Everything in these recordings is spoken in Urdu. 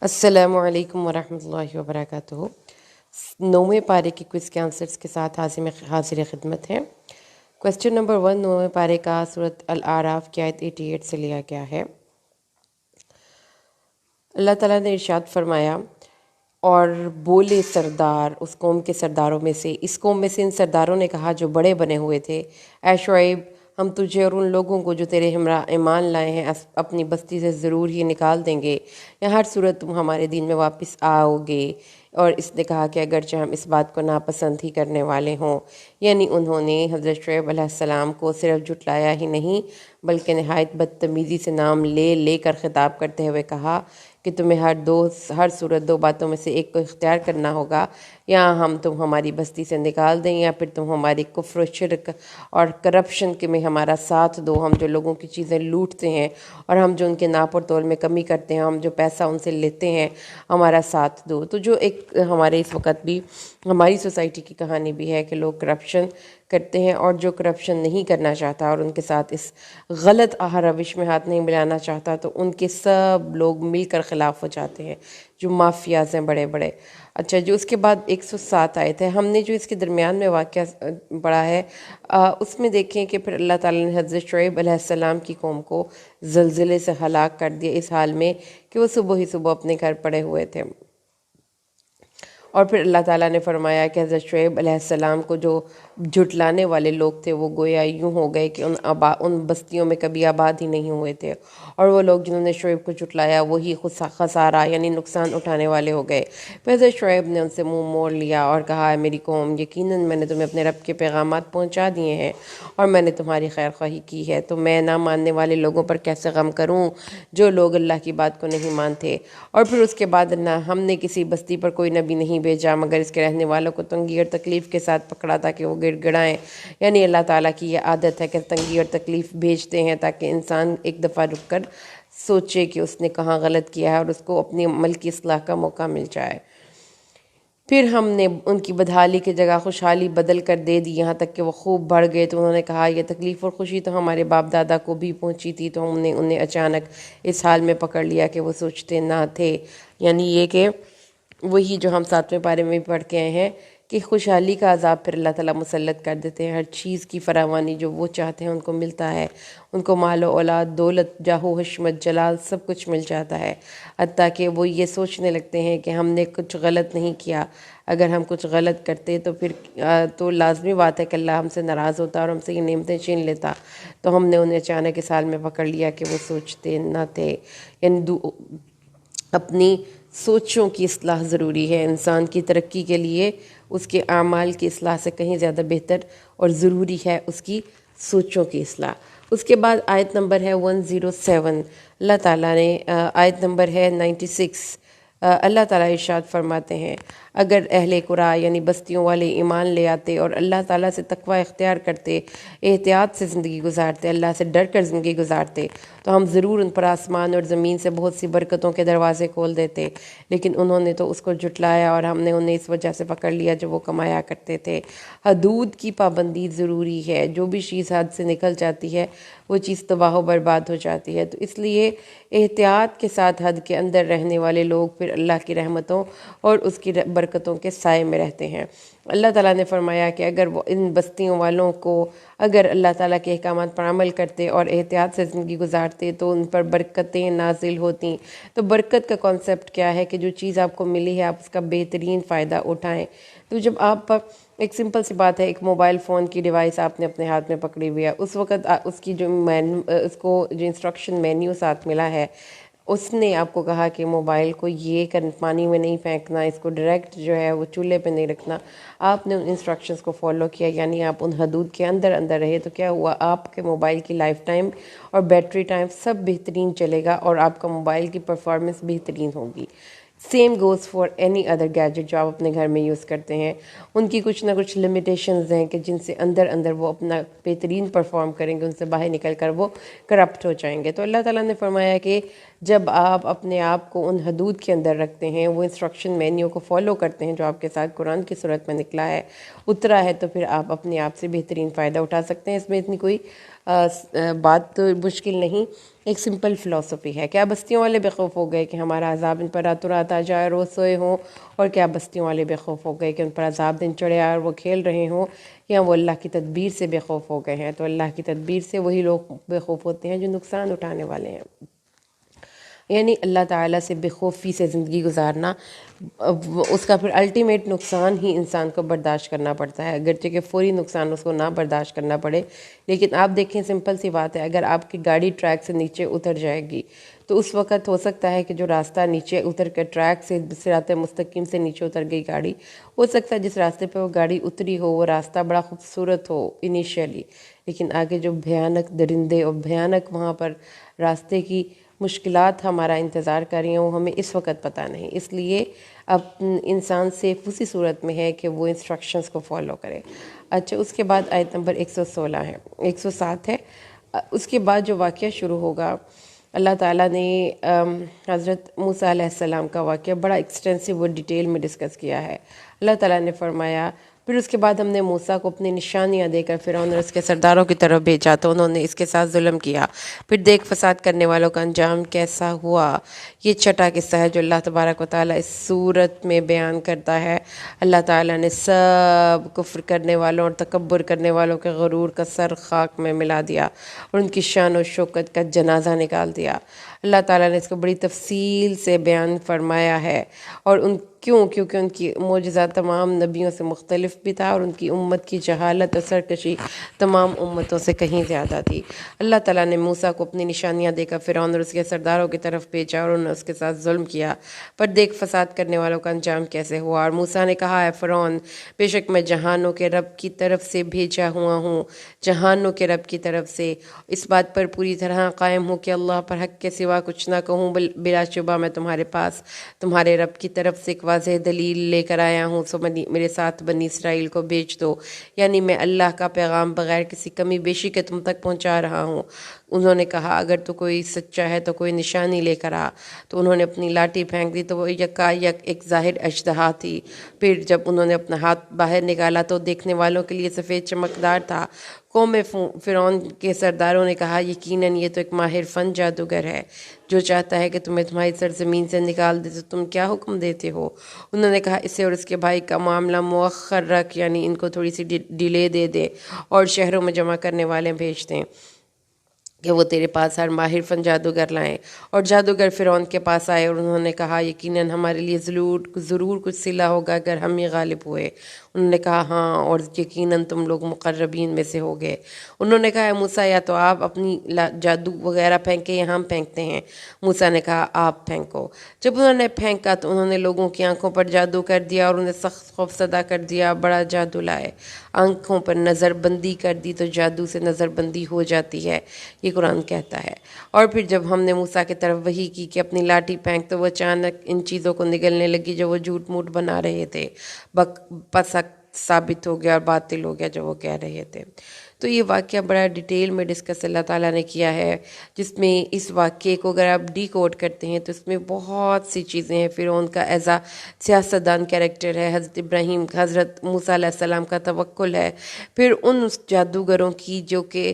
السلام علیکم ورحمۃ اللہ وبرکاتہ۔ نویں پارے کے کوئز کے آنسرز کے ساتھ حاضر خدمت ہے۔ کویسچن نمبر 1 نویں پارے کا سورۃ الاعراف کی آیت 88 سے لیا گیا ہے۔ اللہ تعالیٰ نے ارشاد فرمایا، اور بولے سردار اس قوم کے سرداروں میں سے، اس قوم میں سے ان سرداروں نے کہا جو بڑے بنے ہوئے تھے، اے شعیب، ہم تجھے اور ان لوگوں کو جو تیرے ہمراہ ایمان لائے ہیں اپنی بستی سے ضرور ہی نکال دیں گے، یا ہر صورت تم ہمارے دین میں واپس آؤ گے۔ اور اس نے کہا کہ اگرچہ ہم اس بات کو ناپسند ہی کرنے والے ہوں، یعنی انہوں نے حضرت شعیب علیہ السلام کو صرف جھٹلایا ہی نہیں بلکہ نہایت بدتمیزی سے نام لے لے کر خطاب کرتے ہوئے کہا کہ تمہیں ہر صورت دو باتوں میں سے ایک کو اختیار کرنا ہوگا، یا ہم تم ہماری بستی سے نکال دیں، یا پھر تم ہماری کفر و شرک اور کرپشن کے میں ہمارا ساتھ دو۔ ہم جو لوگوں کی چیزیں لوٹتے ہیں اور ہم جو ان کے ناپ اور تول میں کمی کرتے ہیں، ہم جو پیسہ ان سے لیتے ہیں، ہمارا ساتھ دو۔ تو جو ایک ہمارے اس وقت بھی ہماری سوسائٹی کی کہانی بھی ہے کہ لوگ کرپشن کرتے ہیں، اور جو کرپشن نہیں کرنا چاہتا اور ان کے ساتھ اس غلط روش میں ہاتھ نہیں ملانا چاہتا، تو ان کے سب لوگ مل کر خلاف ہو جاتے ہیں، جو مافیاز ہیں بڑے بڑے۔ اچھا، جو اس کے بعد 107 آیت ہے، ہم نے جو اس کے درمیان میں واقعہ پڑھا ہے، اس میں دیکھیں کہ پھر اللہ تعالیٰ نے حضرت شعیب علیہ السلام کی قوم کو زلزلے سے ہلاک کر دیا، اس حال میں کہ وہ صبح ہی صبح اپنے گھر پڑے ہوئے تھے۔ اور پھر اللہ تعالیٰ نے فرمایا کہ حضرت شعیب علیہ السلام کو جو جھٹلانے والے لوگ تھے وہ گویا یوں ہو گئے کہ ان بستیوں میں کبھی آباد ہی نہیں ہوئے تھے، اور وہ لوگ جنہوں نے شعیب کو جھٹلایا وہی خسارہ یعنی نقصان اٹھانے والے ہو گئے۔ پھر حضرت شعیب نے ان سے منہ موڑ لیا اور کہا، اے میری قوم، یقیناً میں نے تمہیں اپنے رب کے پیغامات پہنچا دیے ہیں اور میں نے تمہاری خیر خواہی کی ہے، تو میں نہ ماننے والے لوگوں پر کیسے غم کروں جو لوگ اللہ کی بات کو نہیں مانتے۔ اور پھر اس کے بعد نہ ہم نے کسی بستی پر کوئی نبی نہیں بھیجا مگر اس کے رہنے والوں کو تنگی اور تکلیف کے ساتھ پکڑا تاکہ وہ گڑ گڑائیں۔ یعنی اللہ تعالیٰ کی یہ عادت ہے کہ تنگی اور تکلیف بھیجتے ہیں تاکہ انسان ایک دفعہ رک کر سوچے کہ اس نے کہاں غلط کیا ہے اور اس کو اپنی عمل کی اصلاح کا موقع مل جائے۔ پھر ہم نے ان کی بدحالی کی جگہ خوشحالی بدل کر دے دی، یہاں تک کہ وہ خوب بڑھ گئے، تو انہوں نے کہا یہ تکلیف اور خوشی تو ہمارے باپ دادا کو بھی پہنچی تھی، تو ہم نے انہیں اچانک اس حال میں پکڑ لیا کہ وہ سوچتے نہ تھے۔ یعنی یہ کہ وہی جو ہم 7ویں پارے میں بھی پڑھ کے آئے ہیں کہ خوشحالی کا عذاب پھر اللہ تعالیٰ مسلط کر دیتے ہیں، ہر چیز کی فراوانی جو وہ چاہتے ہیں ان کو ملتا ہے، ان کو مال و اولاد، دولت، جاہ و حشمت، جلال، سب کچھ مل جاتا ہے، حتیٰ کہ وہ یہ سوچنے لگتے ہیں کہ ہم نے کچھ غلط نہیں کیا، اگر ہم کچھ غلط کرتے تو پھر تو لازمی بات ہے کہ اللہ ہم سے ناراض ہوتا اور ہم سے یہ نعمتیں چھین لیتا۔ تو ہم نے انہیں اچانک اس حال میں پکڑ لیا کہ وہ سوچتے نہ تھے۔ یعنی اپنی سوچوں کی اصلاح ضروری ہے، انسان کی ترقی کے لیے اس کے اعمال کی اصلاح سے کہیں زیادہ بہتر اور ضروری ہے اس کی سوچوں کی اصلاح۔ اس کے بعد آیت نمبر ہے 107، اللہ تعالیٰ نے آیت نمبر ہے 96، اللہ تعالیٰ ارشاد فرماتے ہیں، اگر اہل قرآن یعنی بستیوں والے ایمان لے آتے اور اللہ تعالیٰ سے تقوی اختیار کرتے، احتیاط سے زندگی گزارتے، اللہ سے ڈر کر زندگی گزارتے، تو ہم ضرور ان پر آسمان اور زمین سے بہت سی برکتوں کے دروازے کھول دیتے، لیکن انہوں نے تو اس کو جھٹلایا اور ہم نے انہیں اس وجہ سے پکڑ لیا جو وہ کمایا کرتے تھے۔ حدود کی پابندی ضروری ہے، جو بھی چیز حد سے نکل جاتی ہے وہ چیز تباہ و برباد ہو جاتی ہے، تو اس لیے احتیاط کے ساتھ حد کے اندر رہنے والے لوگ پھر اللہ کی رحمتوں اور اس کی برکتوں کے سائے میں رہتے ہیں۔ اللہ تعالیٰ نے فرمایا کہ اگر وہ ان بستیوں والوں کو اگر اللہ تعالیٰ کے احکامات پر عمل کرتے اور احتیاط سے زندگی گزارتے تو ان پر برکتیں نازل ہوتیں۔ تو برکت کا کانسیپٹ کیا ہے کہ جو چیز آپ کو ملی ہے آپ اس کا بہترین فائدہ اٹھائیں۔ تو جب آپ ایک سمپل سی بات ہے، ایک موبائل فون کی ڈیوائس آپ نے اپنے ہاتھ میں پکڑی ہوئی ہے، اس وقت اس کی اس کو جو انسٹرکشن مینیو ساتھ ملا ہے، اس نے آپ کو کہا کہ موبائل کو یہ پانی میں نہیں پھینکنا، اس کو ڈائریکٹ جو ہے وہ چولہے پہ نہیں رکھنا، آپ نے ان انسٹرکشنز کو فالو کیا، یعنی آپ ان حدود کے اندر رہے، تو کیا ہوا، آپ کے موبائل کی لائف ٹائم اور بیٹری ٹائم سب بہترین چلے گا اور آپ کا موبائل کی پرفارمنس بہترین ہوگی۔ Same goes for any other gadget جو آپ اپنے گھر میں یوز کرتے ہیں، ان کی کچھ نہ کچھ لمیٹیشنز ہیں کہ جن سے اندر وہ اپنا بہترین پرفارم کریں گے، ان سے باہر نکل کر وہ کرپٹ ہو جائیں گے۔ تو اللہ تعالیٰ نے فرمایا کہ جب آپ اپنے آپ کو ان حدود کے اندر رکھتے ہیں، وہ انسٹرکشن مینیو کو فالو کرتے ہیں جو آپ کے ساتھ قرآن کی صورت میں نکلا ہے، اترا ہے، تو پھر آپ اپنے آپ سے بہترین فائدہ اٹھا سکتے ہیں۔ اس میں اتنی کوئی بات تو مشکل نہیں، ایک سمپل فلسفی ہے۔ کیا بستیوں والے بے خوف ہو گئے کہ ہمارا عذاب ان پر راتوں رات آ جائے اور وہ سوئے ہوں، اور کیا بستیوں والے بے خوف ہو گئے کہ ان پر عذاب دن چڑھے آئے اور وہ کھیل رہے ہوں، یا وہ اللہ کی تدبیر سے بے خوف ہو گئے ہیں؟ تو اللہ کی تدبیر سے وہی لوگ بے خوف ہوتے ہیں جو نقصان اٹھانے والے ہیں۔ یعنی اللہ تعالیٰ سے بے خوفی سے زندگی گزارنا، اس کا پھر الٹیمیٹ نقصان ہی انسان کو برداشت کرنا پڑتا ہے، اگرچہ کہ فوری نقصان اس کو نہ برداشت کرنا پڑے۔ لیکن آپ دیکھیں سمپل سی بات ہے، اگر آپ کی گاڑی ٹریک سے نیچے اتر جائے گی تو اس وقت ہو سکتا ہے کہ جو راستہ نیچے اتر کر ٹریک سے صراط مستقیم سے نیچے اتر گئی گاڑی، ہو سکتا ہے جس راستے پہ وہ گاڑی اتری ہو وہ راستہ بڑا خوبصورت ہو انیشیلی، لیکن آگے جو بھیانک درندے اور بھیانک وہاں پر راستے کی مشکلات ہمارا انتظار کر رہی ہیں وہ ہمیں اس وقت پتہ نہیں۔ اس لیے اب انسان صرف اسی صورت میں ہے کہ وہ انسٹرکشنز کو فالو کرے۔ اچھا، اس کے بعد آیت نمبر 116 ہے، 107 ہے۔ اس کے بعد جو واقعہ شروع ہوگا، اللہ تعالیٰ نے حضرت موسیٰ علیہ السلام کا واقعہ بڑا ایکسٹینسو اور ڈیٹیل میں ڈسکس کیا ہے۔ اللہ تعالیٰ نے فرمایا پھر اس کے بعد ہم نے موسیٰ کو اپنی نشانیاں دے کر فرعون اور اس کے سرداروں کی طرف بھیجا تو انہوں نے اس کے ساتھ ظلم کیا، پھر دیکھ فساد کرنے والوں کا انجام کیسا ہوا۔ یہ چھٹا قصہ ہے جو اللہ تبارک و تعالیٰ اس صورت میں بیان کرتا ہے۔ اللہ تعالیٰ نے سب کفر کرنے والوں اور تکبر کرنے والوں کے غرور کا سر خاک میں ملا دیا اور ان کی شان و شوکت کا جنازہ نکال دیا۔ اللہ تعالیٰ نے اس کو بڑی تفصیل سے بیان فرمایا ہے، اور کیونکہ ان کی معجزہ تمام نبیوں سے مختلف بھی تھا، اور ان کی امت کی جہالت اور سرکشی تمام امتوں سے کہیں زیادہ تھی۔ اللہ تعالیٰ نے موسیٰ کو اپنی نشانیاں دے کر فرعون اور اس کے سرداروں کی طرف بھیجا اور انہوں نے اس کے ساتھ ظلم کیا، پر دیکھ فساد کرنے والوں کا انجام کیسے ہوا۔ اور موسیٰ نے کہا، اے فرعون، بے شک میں جہانوں کے رب کی طرف سے بھیجا ہوا ہوں، جہانوں کے رب کی طرف سے، اس بات پر پوری طرح قائم ہوں کہ اللہ پر حق کے سوا کچھ نہ کہوں، بلا شبہ میں تمہارے پاس تمہارے رب کی طرف سے ایک واضح دلیل لے کر آیا ہوں، سو میرے ساتھ بنی اسرائیل کو بھیج دو، یعنی میں اللہ کا پیغام بغیر کسی کمی بیشی کے تم تک پہنچا رہا ہوں۔ انہوں نے کہا، اگر تو کوئی سچا ہے تو کوئی نشانی لے کر آ۔ تو انہوں نے اپنی لاٹھی پھینک دی تو وہ یکا یک ایک ظاہر اژدہا تھی۔ پھر جب انہوں نے اپنا ہاتھ باہر نکالا تو دیکھنے والوں کے لیے سفید چمکدار تھا۔ قوم فرعون کے سرداروں نے کہا، یقیناً یہ تو ایک ماہر فن جادوگر ہے، جو چاہتا ہے کہ تمہیں تمہاری سرزمین سے نکال دے تو تم کیا حکم دیتے ہو؟ انہوں نے کہا، اسے اور اس کے بھائی کا معاملہ مؤخر رکھ، یعنی ان کو تھوڑی سی ڈیلے دے دے اور شہروں میں جمع کرنے والے بھیج دیں کہ وہ تیرے پاس ہر ماہر فن جادوگر لائیں۔ اور جادوگر فرعون کے پاس آئے اور انہوں نے کہا، یقیناً ہمارے لیے ضرور کچھ صلہ ہوگا اگر ہم ہی غالب ہوئے۔ انہوں نے کہا، ہاں، اور یقیناً تم لوگ مقربین میں سے ہوگے۔ انہوں نے کہا، اے موسیٰ، یا تو آپ اپنی جادو وغیرہ پھینکیں یا ہم پھینکتے ہیں۔ موسیٰ نے کہا، آپ پھینکو۔ جب انہوں نے پھینکا تو انہوں نے لوگوں کی آنکھوں پر جادو کر دیا اور انہیں سخت خوف زدہ کر دیا، بڑا جادو لائے۔ آنکھوں پر نظر بندی کر دی تو جادو سے نظر بندی ہو جاتی ہے، یہ قرآن کہتا ہے۔ اور پھر جب ہم نے موسیٰ کی طرف وحی کی کہ اپنی لاٹھی پھینک تو وہ اچانک ان چیزوں کو نگلنے لگی جو وہ جھوٹ موٹ بنا رہے تھے، پس حق ثابت ہو گیا اور باطل ہو گیا جو وہ کہہ رہے تھے۔ تو یہ واقعہ بڑا ڈیٹیل میں ڈسکس اللہ تعالیٰ نے کیا ہے، جس میں اس واقعے کو اگر آپ ڈی کوڈ کرتے ہیں تو اس میں بہت سی چیزیں ہیں۔ فرعون کا ایز اے سیاستدان کیریکٹر ہے، حضرت ابراہیم، حضرت موسیٰ علیہ السلام کا توکل ہے، پھر ان جادوگروں کی جو کہ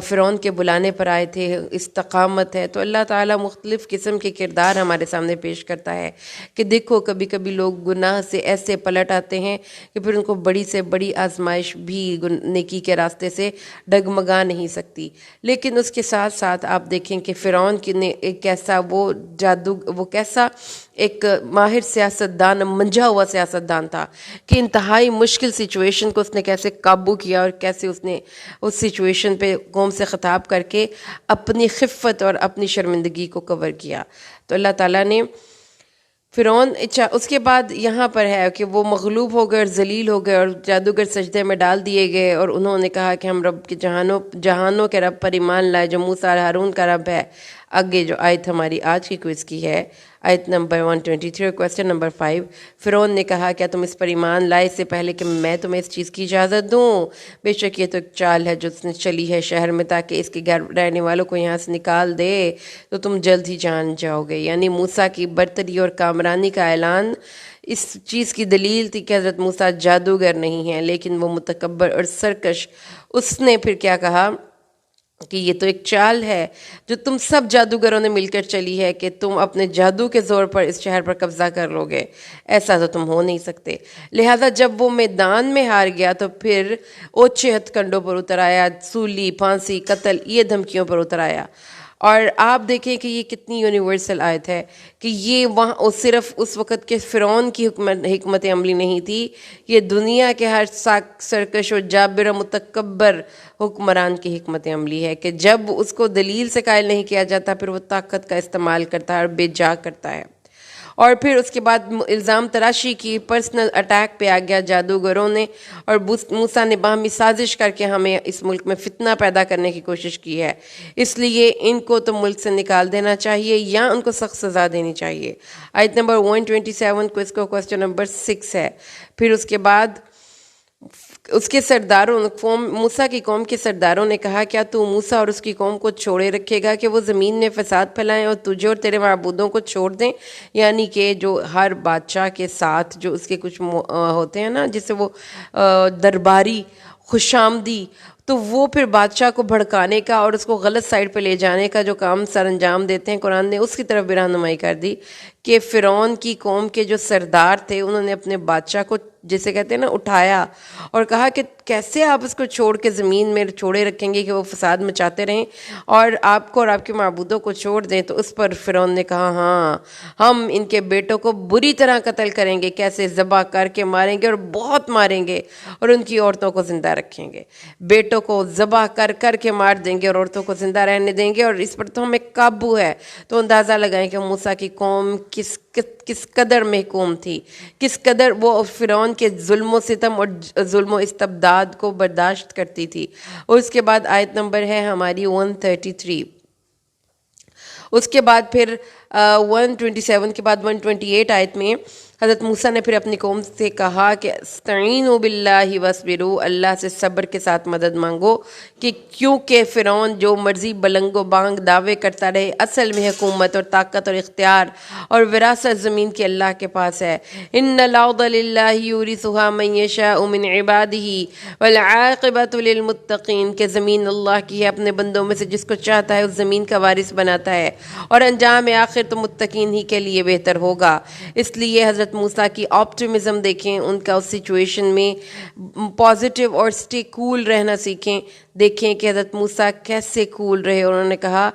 فرعون کے بلانے پر آئے تھے استقامت ہے۔ تو اللہ تعالیٰ مختلف قسم کے کردار ہمارے سامنے پیش کرتا ہے کہ دیکھو کبھی کبھی لوگ گناہ سے ایسے پلٹ آتے ہیں کہ پھر ان کو بڑی سے بڑی آزمائش بھی نیکی کے راستے سے ڈگمگا نہیں سکتی۔ لیکن اس کے ساتھ ساتھ آپ دیکھیں کہ فرعون نے ایک کیسا وہ کیسا ایک ماہر سیاستدان، منجھا ہوا سیاستدان تھا کہ انتہائی مشکل سچویشن کو اس نے کیسے قابو کیا اور کیسے اس نے اس سچویشن پہ قوم سے خطاب کر کے اپنی خفت اور اپنی شرمندگی کو کور کیا۔ تو اللہ تعالیٰ نے فرعون، اس کے بعد یہاں پر ہے کہ وہ مغلوب ہو گئے اور ذلیل ہو گئے اور جادوگر سجدے میں ڈال دیے گئے، اور انہوں نے کہا کہ ہم رب کے جہانوں کے رب پر ایمان لائے جو موسیٰ اور ہارون کا رب ہے۔ آگے جو آیت ہماری آج کی کوئز کی ہے، آیت نمبر 123، کویسچن نمبر 5، فرعون نے کہا، کیا تم اس پر ایمان لائے اس سے پہلے کہ میں تمہیں اس چیز کی اجازت دوں؟ بے شک یہ تو ایک چال ہے جو اس نے چلی ہے شہر میں تاکہ اس کے غیر رہنے والوں کو یہاں سے نکال دے، تو تم جلد ہی جان جاؤ گے۔ یعنی موسیٰ کی برتری اور کامرانی کا اعلان اس چیز کی دلیل تھی کہ حضرت موسیٰ جادوگر نہیں ہیں لیکن وہ متکبر اور سرکش۔ اس نے پھر کیا کہا، کہ یہ تو ایک چال ہے جو تم سب جادوگروں نے مل کر چلی ہے کہ تم اپنے جادو کے زور پر اس شہر پر قبضہ کر لو گے، ایسا تو تم ہو نہیں سکتے۔ لہٰذا جب وہ میدان میں ہار گیا تو پھر اوچھے ہتھ کنڈوں پر اتر آیا، سولی، پھانسی، قتل، یہ دھمکیوں پر اتر آیا۔ اور آپ دیکھیں کہ یہ کتنی یونیورسل آیت ہے کہ یہ وہاں صرف اس وقت کے فرعون کی حکمت عملی نہیں تھی، یہ دنیا کے ہر سرکش و جابر و متکبر حکمران کی حکمت عملی ہے کہ جب اس کو دلیل سے قائل نہیں کیا جاتا پھر وہ طاقت کا استعمال کرتا ہے اور بے جا کرتا ہے۔ اور پھر اس کے بعد الزام تراشی کی، پرسنل اٹیک پہ آ گیا جادوگروں نے، اور موسیٰ نے باہمی سازش کر کے ہمیں اس ملک میں فتنہ پیدا کرنے کی کوشش کی ہے، اس لیے ان کو تو ملک سے نکال دینا چاہیے یا ان کو سخت سزا دینی چاہیے۔ آیت نمبر 127 کو اس کو کوسچن نمبر 6 ہے۔ پھر اس کے بعد اس کے سرداروں موسیٰ کی قوم کے سرداروں نے کہا، کیا تو موسیٰ اور اس کی قوم کو چھوڑے رکھے گا کہ وہ زمین میں فساد پھیلائیں اور تجھے اور تیرے معبودوں کو چھوڑ دیں؟ یعنی کہ جو ہر بادشاہ کے ساتھ جو اس کے کچھ ہوتے ہیں نا، جسے وہ درباری خوش آمدی، تو وہ پھر بادشاہ کو بھڑکانے کا اور اس کو غلط سائڈ پہ لے جانے کا جو کام سر انجام دیتے ہیں، قرآن نے اس کی طرف بھی رہنمائی کر دی کہ فرعون کی قوم کے جو سردار تھے انہوں نے اپنے بادشاہ کو، جسے کہتے ہیں نا، اٹھایا اور کہا کہ کیسے آپ اس کو چھوڑ کے زمین میں چھوڑے رکھیں گے کہ وہ فساد مچاتے رہیں اور آپ کو اور آپ کے معبودوں کو چھوڑ دیں؟ تو اس پر فرعون نے کہا، ہاں ہم ان کے بیٹوں کو بری طرح قتل کریں گے، کیسے ذبح کر کے ماریں گے اور بہت ماریں گے، اور ان کی عورتوں کو زندہ رکھیں گے، بیٹوں کو ذبح کر کر کے مار دیں گے اور عورتوں کو زندہ رہنے دیں گے، اور اس پر تو ہمیں قابو ہے۔ تو اندازہ لگائیں کہ موسیٰ کی قوم کس قدر محکوم تھی، کس قدر وہ فرعون کے ظلم و ستم اور ظلم و استبداد کو برداشت کرتی تھی۔ اور اس کے بعد آیت نمبر ہے ہماری 133۔ اس کے بعد پھر 127 کے بعد 128 آیت میں حضرت موسیٰ نے پھر اپنی قوم سے کہا کہ استعینوا باللہ واصبروا، اللہ سے صبر کے ساتھ مدد مانگو، کہ کیونکہ فرعون جو مرضی بلنگ و بانگ دعوے کرتا رہے، اصل میں حکومت اور طاقت اور اختیار اور وراثت زمین کے اللہ کے پاس ہے۔ ان الارض للہ یورثها من یشاء من عبادہ والعاقبۃ للمتقین، کہ زمین اللہ کی ہے، اپنے بندوں میں سے جس کو چاہتا ہے اس زمین کا وارث بناتا ہے، اور انجام آخر تو متقین ہی کے لیے بہتر ہوگا۔ اس لیے حضرت موسیٰ کی آپٹیمزم دیکھیں، ان کا اس سچویشن میں پازیٹیو اور سٹے کول رہنا سیکھیں۔ دیکھیں کہ حضرت موسیٰ کیسے کول رہے، اور انہوں نے کہا،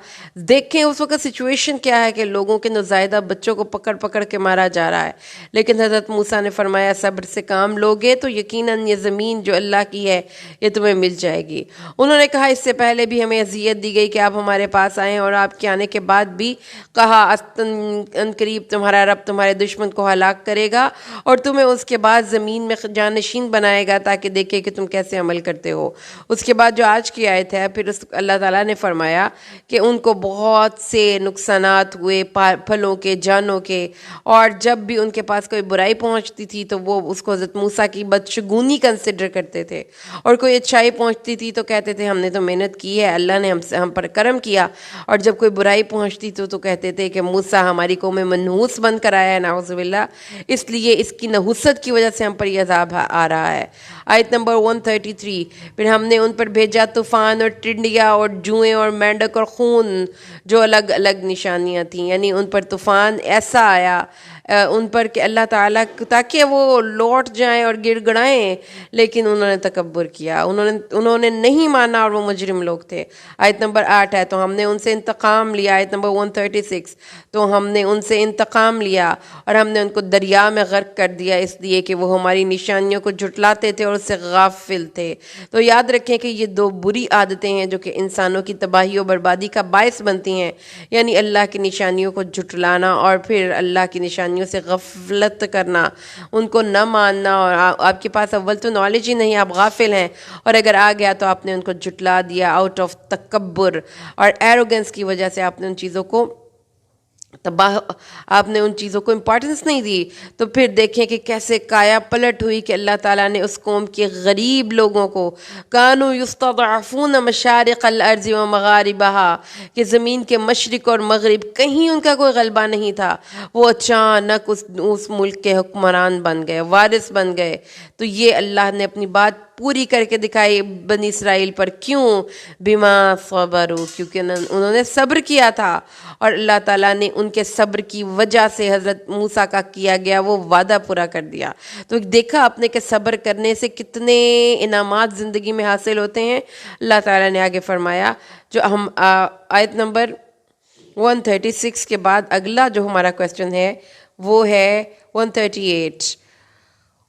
دیکھیں اس وقت سچویشن کیا ہے کہ لوگوں کے نوزائیدہ بچوں کو پکڑ پکڑ کے مارا جا رہا ہے، لیکن حضرت موسیٰ نے فرمایا صبر سے کام لوگے تو یقیناً یہ زمین جو اللہ کی ہے یہ تمہیں مل جائے گی۔ انہوں نے کہا، اس سے پہلے بھی ہمیں اذیت دی گئی کہ آپ ہمارے پاس آئیں، اور آپ کے آنے کے بعد بھی کہا ان قریب تمہارا رب تمہارے دشمن کو ہلاک کرے گا اور تمہیں اس کے بعد زمین میں جانشین بنائے گا تاکہ دیکھے کہ تم کیسے عمل کرتے ہو۔ اس کے بعد جو آج کی آیت ہے، پھر اللہ تعالیٰ نے فرمایا کہ ان کو بہت سے نقصانات ہوئے، پھلوں کے، جانوں کے، اور جب بھی ان کے پاس کوئی برائی پہنچتی تھی تو وہ اس کو حضرت موسیٰ کی بدشگونی کنسیڈر کرتے تھے، اور کوئی اچھائی پہنچتی تھی تو کہتے تھے ہم نے تو محنت کی ہے، اللہ نے ہم پر کرم کیا، اور جب کوئی برائی پہنچتی تو کہتے تھے کہ موسیٰ ہماری قوم منحوس بن کر آیا ہے، نعوذ باللہ، اس لیے اس کی نحوست کی وجہ سے ہم پر یہ عذاب آ رہا ہے۔ آیت نمبر 133، پھر ہم نے ان پر بھیجا طوفان اور ٹڈیاں اور جوئیں اور مینڈک اور خون، جو الگ الگ نشانیاں تھیں، یعنی ان پر طوفان ایسا آیا ان پر کہ اللہ تعالیٰ تاکہ وہ لوٹ جائیں اور گڑ گڑائیں، لیکن انہوں نے تکبر کیا، انہوں نے نہیں مانا، اور وہ مجرم لوگ تھے۔ آیت نمبر 8 ہے، تو ہم نے ان سے انتقام لیا۔ آیت نمبر 136، تو ہم نے ان سے انتقام لیا اور ہم نے ان کو دریا میں غرق کر دیا، اس لیے کہ وہ ہماری نشانیوں کو جھٹلاتے تھے اور اس سے غافل تھے۔ تو یاد رکھیں کہ یہ دو بری عادتیں ہیں جو کہ انسانوں کی تباہی و بربادی کا باعث بنتی ہیں، یعنی اللہ کی نشانیوں کو جھٹلانا اور پھر اللہ کی نشانیوں سے غفلت کرنا، ان کو نہ ماننا، اور آپ کے پاس اول تو نالج ہی نہیں، آپ غافل ہیں، اور اگر آ گیا تو آپ نے ان کو جھٹلا دیا آؤٹ آف تکبر اور ایروگنس کی وجہ سے، آپ نے ان چیزوں کو آپ نے ان چیزوں کو امپورٹنس نہیں دی۔ تو پھر دیکھیں کہ کیسے کایا پلٹ ہوئی کہ اللہ تعالیٰ نے اس قوم کے غریب لوگوں کو، کانوا یستضعفون مشارق الارض و مغاربہا، کہ زمین کے مشرق اور مغرب کہیں ان کا کوئی غلبہ نہیں تھا، وہ اچانک اس ملک کے حکمران بن گئے، وارث بن گئے۔ تو یہ اللہ نے اپنی بات پوری کر کے دکھائی بنی اسرائیل پر. کیوں؟ بما صبروا، کیونکہ انہوں نے صبر کیا تھا، اور اللہ تعالیٰ نے ان کے صبر کی وجہ سے حضرت موسیٰ کا کیا گیا وہ وعدہ پورا کر دیا. تو دیکھا آپ نے کہ صبر کرنے سے کتنے انعامات زندگی میں حاصل ہوتے ہیں. اللہ تعالیٰ نے آگے فرمایا، جو ہم آیت نمبر 136 کے بعد اگلا جو ہمارا کویسچن ہے وہ ہے 138.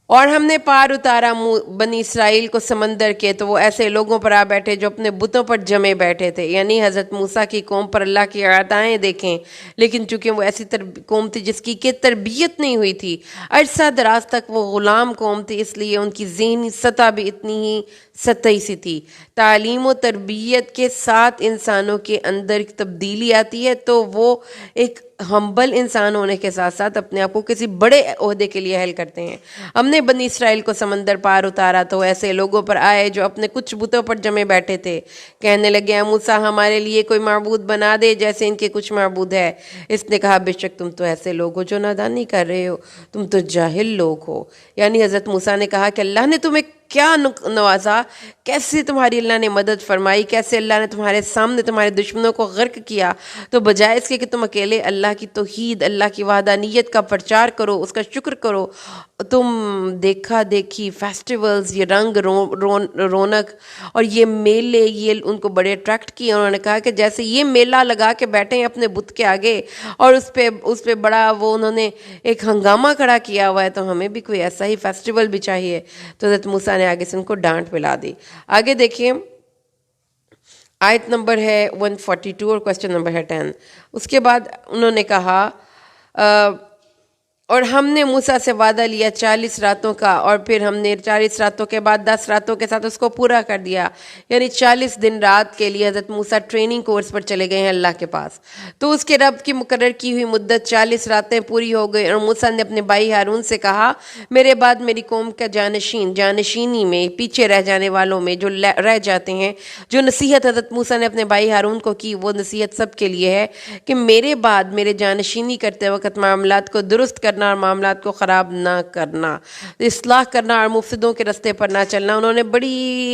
اور ہم نے پار اتارا بنی اسرائیل کو سمندر کے، تو وہ ایسے لوگوں پر آ بیٹھے جو اپنے بتوں پر جمے بیٹھے تھے. یعنی حضرت موسیٰ کی قوم پر اللہ کی عطائیں دیکھیں، لیکن چونکہ وہ ایسی قوم تھی جس کی کہ تربیت نہیں ہوئی تھی، عرصہ دراز تک وہ غلام قوم تھی، اس لیے ان کی ذہنی سطح بھی اتنی ہی سطحی سی تھی. تعلیم و تربیت کے ساتھ انسانوں کے اندر تبدیلی آتی ہے، تو وہ ایک ہمبل انسان ہونے کے ساتھ ساتھ اپنے آپ کو کسی بڑے عہدے کے لیے اہل کرتے ہیں. ہم نے بنی اسرائیل کو سمندر پار اتارا تو ایسے لوگوں پر آئے جو اپنے کچھ بتوں پر جمے بیٹھے تھے. کہنے لگے، اے موسیٰ ہمارے لیے کوئی معبود بنا دے جیسے ان کے کچھ معبود ہے. اس نے کہا، بے شک تم تو ایسے لوگ ہو جو نادانی کر رہے ہو، تم تو جاہل لوگ ہو. یعنی حضرت موسیٰ نے کہا کہ اللہ نے تمہیں کیا نوازا، کیسے تمہاری اللہ نے مدد فرمائی، کیسے اللہ نے تمہارے سامنے تمہارے دشمنوں کو غرق کیا. تو بجائے اس کے کہ تم اکیلے اللہ کی توحید، اللہ کی وحدانیت کا پرچار کرو، اس کا شکر کرو، تم دیکھا دیکھی فیسٹیولز، یہ رنگ رونق اور یہ میلے، یہ ان کو بڑے اٹریکٹ کیے. انہوں نے کہا کہ جیسے یہ میلہ لگا کے بیٹھے ہیں اپنے بت کے آگے اور اس پہ بڑا وہ انہوں نے ایک ہنگامہ کھڑا کیا ہوا ہے، تو ہمیں بھی کوئی ایسا ہی فیسٹیول بھی چاہیے. تو حضرت موسیٰ نے آگے سے ان کو ڈانٹ پلا دی. آگے دیکھیے، آیت نمبر ہے 142 اور کویسچن نمبر ہے 10. اس کے بعد انہوں نے کہا، اور ہم نے موسیٰ سے وعدہ لیا 40 راتوں کا، اور پھر ہم نے 40 راتوں کے بعد 10 راتوں کے ساتھ اس کو پورا کر دیا. یعنی 40 دن رات کے لیے حضرت موسیٰ ٹریننگ کورس پر چلے گئے ہیں اللہ کے پاس. تو اس کے رب کی مقرر کی ہوئی مدت 40 راتیں پوری ہو گئی، اور موسیٰ نے اپنے بھائی ہارون سے کہا، میرے بعد میری قوم کا جانشینی میں پیچھے رہ جانے والوں میں جو رہ جاتے ہیں، جو نصیحت حضرت موسیٰ نے اپنے بھائی ہارون کو کی، وہ نصیحت سب کے لیے ہے کہ میرے بعد میرے جانشینی کرتے وقت معاملات کو درست کرنا اور معاملات کو خراب نہ کرنا، اصلاح کرنا اور مفسدوں کے رستے پر نہ چلنا. انہوں نے بڑی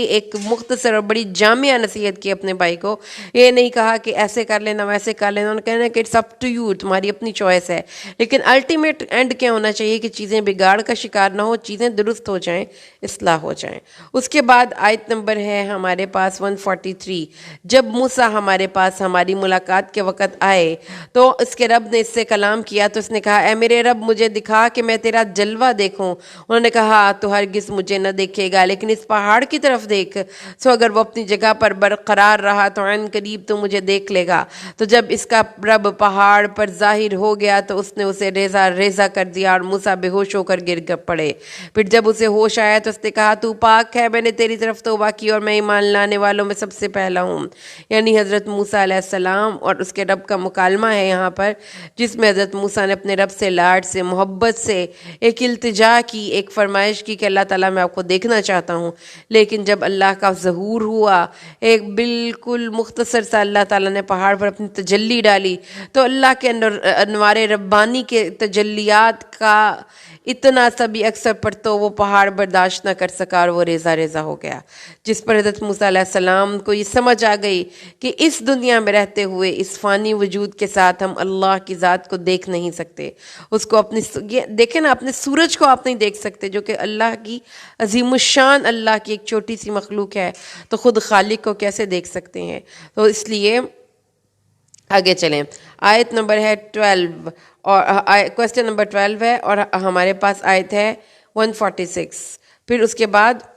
ایک مختصر اور بڑی جامع نصیحت کی اپنے بھائی کو. یہ نہیں کہا کہ ایسے کر لینا ویسے کر لینا، انہوں نے کہنا کہ اٹس اپ ٹو یو، تمہاری اپنی چوائس ہے، لیکن الٹیمیٹ اینڈ کیا ہونا چاہیے کہ چیزیں بگاڑ کا شکار نہ ہو، چیزیں درست ہو جائیں، اصلاح ہو جائیں. اس کے بعد آیت نمبر ہے ہمارے پاس 143. جب موسیٰ ہمارے پاس ہماری ملاقات کے وقت آئے تو اس کے رب نے اس سے کلام کیا، تو اس نے کہا، اے میرے رب مجھے دکھا کہ میں تیرا جلوہ دیکھوں. انہوں نے کہا، تو ہرگز مجھے نہ دیکھے گا، لیکن اس پہاڑ کی طرف دیکھ، سو اگر وہ اپنی جگہ پر برقرار رہا تو عین قریب تو مجھے دیکھ لے گا. تو جب اس کا رب پہاڑ پر ظاہر ہو گیا تو اس نے اسے ریزہ کر دیا، اور موسیٰ بے ہوش ہو کر گر پڑے. پھر جب اسے ہوش آیا تو اس نے کہا، تو پاک ہے، میں نے تیری طرف توبہ کی اور میں ایمان لانے والوں میں سب سے پہلا ہوں. یعنی حضرت موسیٰ علیہ السلام اور اس کے رب کا مکالمہ ہے یہاں پر، جس میں حضرت موسیٰ نے اپنے رب سے لاڈ سے، محبت سے ایک التجا کی، ایک فرمائش کی کہ اللہ تعالیٰ میں آپ کو دیکھنا چاہتا ہوں. لیکن جب اللہ کا ظہور ہوا، ایک بالکل مختصر سا اللہ تعالیٰ نے پہاڑ پر اپنی تجلی ڈالی، تو اللہ کے انوار ربانی کے تجلیات کا اتنا سا بھی اکثر پر تو وہ پہاڑ برداشت نہ کر سکا اور وہ ریزہ ہو گیا. جس پر حضرت موسیٰ علیہ السلام کو یہ سمجھ آ گئی کہ اس دنیا میں رہتے ہوئے اس فانی وجود کے ساتھ ہم اللہ کی ذات کو دیکھ نہیں سکتے. اس کو دیکھیں نا، اپنے سورج کو آپ نہیں دیکھ سکتے جو کہ اللہ کی عظیم الشان، اللہ کی ایک چھوٹی سی مخلوق ہے، تو خود خالق کو کیسے دیکھ سکتے ہیں. تو اس لیے آگے چلیں. آیت نمبر ہے 12 اور کویسچن نمبر 12 ہے، اور ہمارے پاس آیت ہے 146. پھر اس کے بعد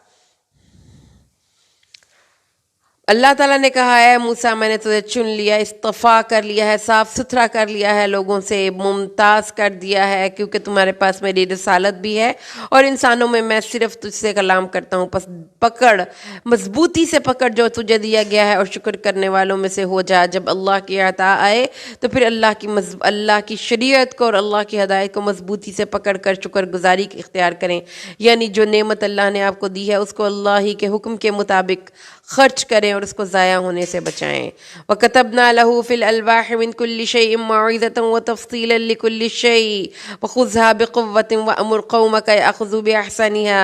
اللہ تعالیٰ نے کہا، اے موسیٰ میں نے تجھے چن لیا، اصطفیٰ کر لیا ہے، صاف ستھرا کر لیا ہے، لوگوں سے ممتاز کر دیا ہے، کیونکہ تمہارے پاس میری رسالت بھی ہے اور انسانوں میں صرف تجھ سے کلام کرتا ہوں. پس پکڑ، مضبوطی سے پکڑ جو تجھے دیا گیا ہے اور شکر کرنے والوں میں سے ہو جا. جب اللہ کی عطا آئے تو پھر اللہ کی شریعت کو اور اللہ کی ہدایت کو مضبوطی سے پکڑ کر شکر گزاری اختیار کریں. یعنی جو نعمت اللہ نے آپ کو دی ہے اس کو اللہ ہی کے حکم کے مطابق خرچ کریں اور اس کو ضائع ہونے سے بچائیں. وَكَتَبْنَا لَهُ فِي الْأَلْوَاحِ مِنْ كُلِّ شَيْءٍ مَوْعِظَةً وَتَفْصِيلًا لِكُلِّ شَيْءٍ فَخُذْهَا بِقُوَّةٍ وَأْمُرْ قَوْمَكَ يَأْخُذُوا بِأَحْسَنِهَا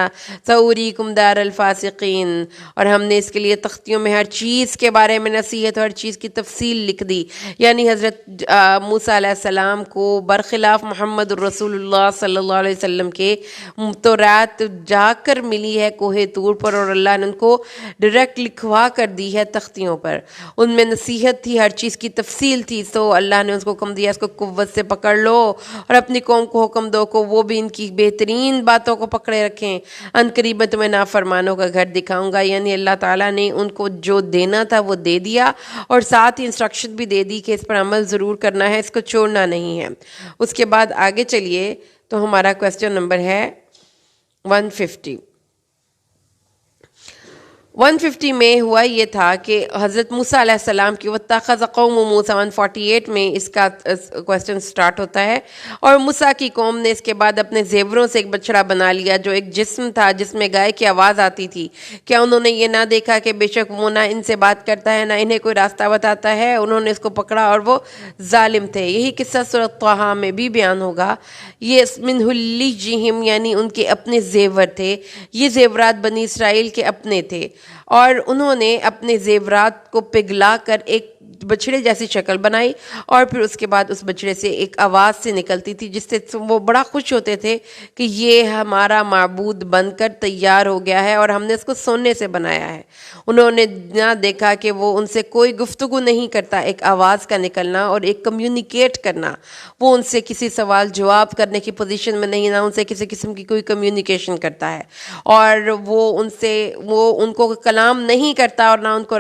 سَأُرِيكُمْ دَارَ الْفَاسِقِينَ. اور ہم نے اس کے لیے تختیوں میں ہر چیز کے بارے میں نصیحت اور ہر چیز کی تفصیل لکھ دی. یعنی حضرت موسیٰ علیہ السلام کو برخلاف محمد الرسول اللہ صلی اللہ علیہ وسلم کے تورات جا کر ملی ہے کوہ طور پر، اور اللہ نے ان کو ڈائریکٹ لکھوا کر دی ہے تختیوں پر. ان میں نصیحت تھی، ہر چیز کی تفصیل تھی. تو اللہ نے اس کو حکم دیا اس کو قوت سے پکڑ لو، اور اپنی قوم کو حکم دو کہ وہ بھی ان کی بہترین باتوں کو پکڑے رکھیں. ان قریب تمہیں نافرمانوں کا گھر دکھاؤں گا. یعنی اللہ تعالیٰ نے ان کو جو دینا تھا وہ دے دیا، اور ساتھ ہی انسٹرکشن بھی دے دی کہ اس پر عمل ضرور کرنا ہے، اس کو چھوڑنا نہیں ہے. اس کے بعد آگے چلیے تو ہمارا کویسچن نمبر ہے 150. 150 میں ہوا یہ تھا کہ حضرت موسیٰ علیہ السلام کی وَاتَّخَذَ قَوْمُ مُوسَىٰ 148 میں اس کا کویسچن سٹارٹ ہوتا ہے. اور موسیٰ کی قوم نے اس کے بعد اپنے زیوروں سے ایک بچڑا بنا لیا جو ایک جسم تھا جس میں گائے کی آواز آتی تھی. کیا انہوں نے یہ نہ دیکھا کہ بے شک وہ نہ ان سے بات کرتا ہے نہ انہیں کوئی راستہ بتاتا ہے؟ انہوں نے اس کو پکڑا اور وہ ظالم تھے. یہی قصہ سورۃ طٰہٰ میں بھی بیان ہوگا. یہ مِنْ حُلِّیِّهِمْ یعنی ان کے اپنے زیور تھے. یہ زیورات بنی اسرائیل کے اپنے تھے، اور انہوں نے اپنے زیورات کو پگھلا کر ایک بچڑے جیسی شکل بنائی، اور پھر اس کے بعد اس بچڑے سے ایک آواز سے نکلتی تھی جس سے وہ بڑا خوش ہوتے تھے کہ یہ ہمارا معبود بن کر تیار ہو گیا ہے اور ہم نے اس کو سونے سے بنایا ہے. انہوں نے نہ دیکھا کہ وہ ان سے کوئی گفتگو نہیں کرتا، ایک آواز کا نکلنا اور ایک کمیونیکیٹ کرنا. وہ ان سے کسی سوال جواب کرنے کی پوزیشن میں نہیں، نہ ان سے کسی قسم کی کوئی کمیونیکیشن کرتا ہے، اور وہ ان کو کلام نہیں کرتا، اور نہ ان کو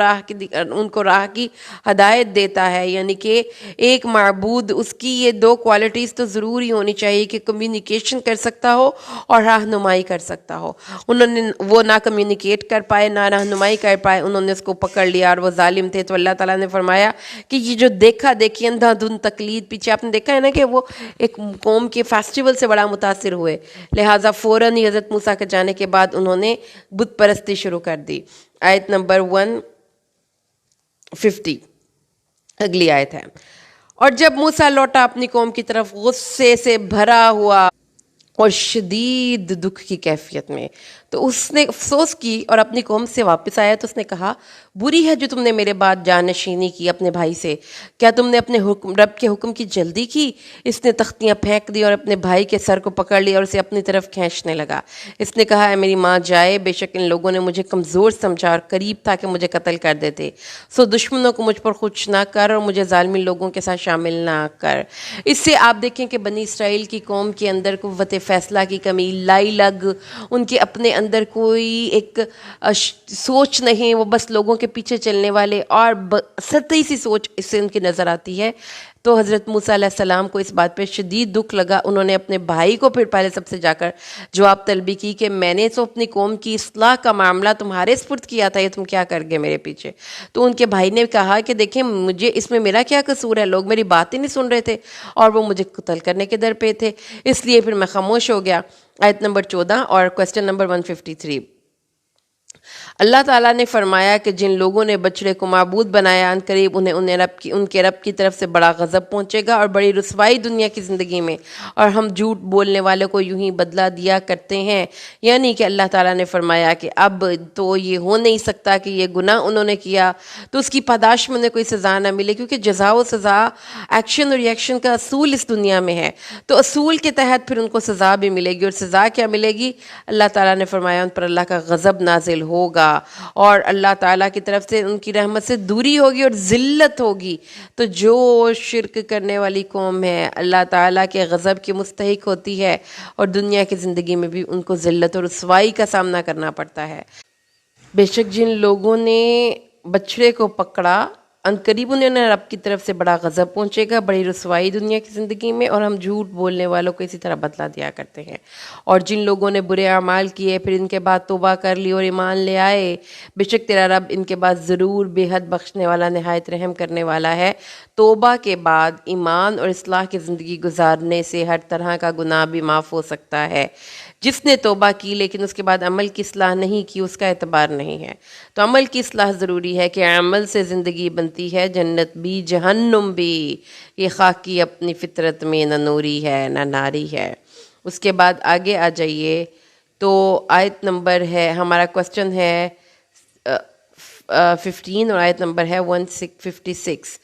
راہ کی ہدایت دیتا ہے. یعنی کہ ایک معبود، اس کی یہ دو کوالٹیز تو ضروری ہونی چاہیے کہ کمیونیکیشن کر سکتا ہو اور رہنمائی کر سکتا ہو. وہ نہ کمیونیکیٹ کر پائے نہ رہنمائی کر پائے. انہوں نے اس کو پکڑ لیا اور وہ ظالم تھے. تو اللہ تعالیٰ نے فرمایا کہ یہ جو دیکھا دیکھی اندھا دھند تقلید، پیچھے آپ نے دیکھا ہے نا کہ وہ ایک قوم کے فیسٹیول سے بڑا متاثر ہوئے، لہٰذا فوراً ہی حضرت موسیٰ کے جانے کے بعد انہوں نے بت پرستی شروع کر دی. آیت نمبر 150 اگلی آیت ہے. اور جب موسیٰ لوٹا اپنی قوم کی طرف غصے سے بھرا ہوا اور شدید دکھ کی کیفیت میں، تو اس نے افسوس کی اور اپنی قوم سے واپس آیا. تو اس نے کہا بری ہے جو تم نے میرے بعد جانشینی کی اپنے بھائی سے. کیا تم نے اپنے رب کے حکم کی جلدی کی؟ اس نے تختیاں پھینک دی اور اپنے بھائی کے سر کو پکڑ لیا اور اسے اپنی طرف کھینچنے لگا. اس نے کہا اے میری ماں جائے، بے شک ان لوگوں نے مجھے کمزور سمجھا اور قریب تھا کہ مجھے قتل کر دیتے. سو دشمنوں کو مجھ پر خوش نہ کر اور مجھے ظالم لوگوں کے ساتھ شامل نہ کر. اس سے آپ دیکھیں کہ بنی اسرائیل کی قوم کے اندر قوت فیصلہ کی کمی، لائی لگ، ان کے اپنے اندر کوئی ایک سوچ نہیں، وہ بس لوگوں کے پیچھے چلنے والے، اور سطحی سی سوچ اس سے ان کی نظر آتی ہے. تو حضرت موسیٰ علیہ السلام کو اس بات پہ شدید دکھ لگا. انہوں نے اپنے بھائی کو پھر پہلے سب سے جا کر جواب طلبی کی کہ میں نے تو اپنی قوم کی اصلاح کا معاملہ تمہارے سپرد کیا تھا، یہ تم کیا کر گئے میرے پیچھے؟ تو ان کے بھائی نے کہا کہ دیکھیں مجھے اس میں میرا کیا قصور ہے، لوگ میری بات ہی نہیں سن رہے تھے اور وہ مجھے قتل کرنے کے در پہ تھے، اس لیے پھر میں خاموش ہو گیا. آیت نمبر 14 اور کویسچن نمبر 153. اللہ تعالیٰ نے فرمایا کہ جن لوگوں نے بچڑے کو معبود بنایا ان قریب ان کے رب کی طرف سے بڑا غضب پہنچے گا اور بڑی رسوائی دنیا کی زندگی میں، اور ہم جھوٹ بولنے والے کو یوں ہی بدلہ دیا کرتے ہیں. یعنی کہ اللہ تعالیٰ نے فرمایا کہ اب تو یہ ہو نہیں سکتا کہ یہ گناہ انہوں نے کیا تو اس کی پاداش میں انہیں کوئی سزا نہ ملے، کیونکہ جزا و سزا، ایکشن اور ریئیکشن کا اصول اس دنیا میں ہے. تو اصول کے تحت پھر ان کو سزا بھی ملے گی، اور سزا کیا ملے گی؟ اللہ تعالیٰ نے فرمایا ان پر اللہ کا غضب نازل ہوگا اور اللہ تعالیٰ کی طرف سے ان کی رحمت سے دوری ہوگی اور ذلت ہوگی. تو جو شرک کرنے والی قوم ہے اللہ تعالیٰ کے غضب کی مستحق ہوتی ہے، اور دنیا کی زندگی میں بھی ان کو ذلت اور رسوائی کا سامنا کرنا پڑتا ہے. بے شک جن لوگوں نے بچڑے کو پکڑا عنقریب انہیں رب کی طرف سے بڑا غضب پہنچے گا، بڑی رسوائی دنیا کی زندگی میں، اور ہم جھوٹ بولنے والوں کو اسی طرح بدلہ دیا کرتے ہیں۔ اور جن لوگوں نے برے اعمال کیے پھر ان کے بعد توبہ کر لی اور ایمان لے آئے، بے شک تیرا رب ان کے بعد ضرور بے حد بخشنے والا، نہایت رحم کرنے والا ہے۔ توبہ کے بعد ایمان اور اصلاح کی زندگی گزارنے سے ہر طرح کا گناہ بھی معاف ہو سکتا ہے۔ جس نے توبہ کی لیکن اس کے بعد عمل کی اصلاح نہیں کی، اس کا اعتبار نہیں ہے۔ تو عمل کی اصلاح ضروری ہے کہ عمل سے زندگی بنتی ہے، جنت بھی جہنم بھی، یہ خاکی اپنی فطرت میں نہ نوری ہے نہ ناری ہے۔ اس کے بعد آگے آ جائیے تو آیت نمبر ہے، ہمارا کوسچن ہے 15 اور آیت نمبر ہے 156،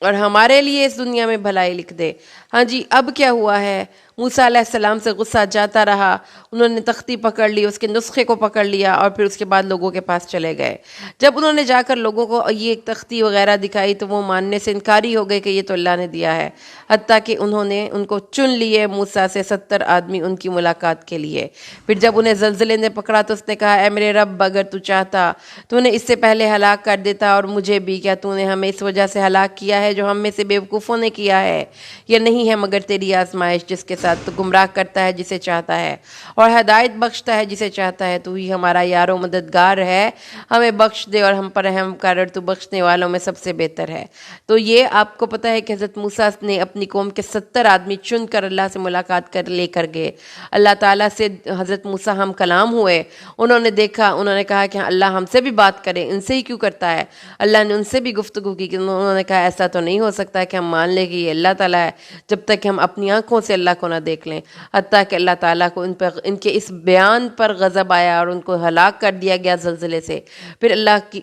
اور ہمارے لیے اس دنیا میں بھلائی لکھ دے۔ ہاں جی، اب کیا ہوا ہے؟ موسیٰ علیہ السلام سے غصہ جاتا رہا، انہوں نے تختی پکڑ لی، اس کے نسخے کو پکڑ لیا، اور پھر اس کے بعد لوگوں کے پاس چلے گئے۔ جب انہوں نے جا کر لوگوں کو یہ تختی وغیرہ دکھائی تو وہ ماننے سے انکاری ہو گئے کہ یہ تو اللہ نے دیا ہے، حتیٰ کہ انہوں نے ان کو چن لیے موسیٰ سے 70 آدمی ان کی ملاقات کے لیے۔ پھر جب انہیں زلزلے نے پکڑا تو اس نے کہا، اے میرے رب، اگر تو چاہتا تو نے اس سے پہلے ہلاک کر دیتا اور مجھے بھی، کیا تو نے ہمیں اس وجہ سے ہلاک کیا ہے جو ہم میں سے بیوقوفوں نے کیا ہے؟ یہ نہیں ہے مگر تیری آزمائش، جس کے ساتھ تو گمراہ کرتا ہے جسے چاہتا ہے اور ہدایت بخشتا ہے جسے چاہتا ہے۔ تو ہی ہمارا یار و مددگار ہے، ہمیں بخش دے اور ہم پر رحم کر، اور تو بخشنے والوں میں سب سے بہتر ہے۔ تو یہ آپ کو پتہ ہے کہ حضرت موسیٰ نے اپنی قوم کے 70 آدمی چن کر اللہ سے ملاقات کر لے کر گئے۔ اللہ تعالیٰ سے حضرت موسیٰ ہم کلام ہوئے، انہوں نے دیکھا، انہوں نے کہا کہ اللہ ہم سے بھی بات کرے، ان سے ہی کیوں کرتا ہے؟ اللہ نے ان سے بھی گفتگو کی، انہوں نے کہا ایسا تو نہیں ہو سکتا کہ ہم مان لیں کہ یہ اللہ تعالیٰ ہے جب تک کہ ہم اپنی آنکھوں سے اللہ کو نہ دیکھ لیں۔ حتیٰ کہ اللہ تعالیٰ کو ان کے اس بیان پر غضب آیا اور ان کو ہلاک کر دیا گیا زلزلے سے۔ پھر اللہ کی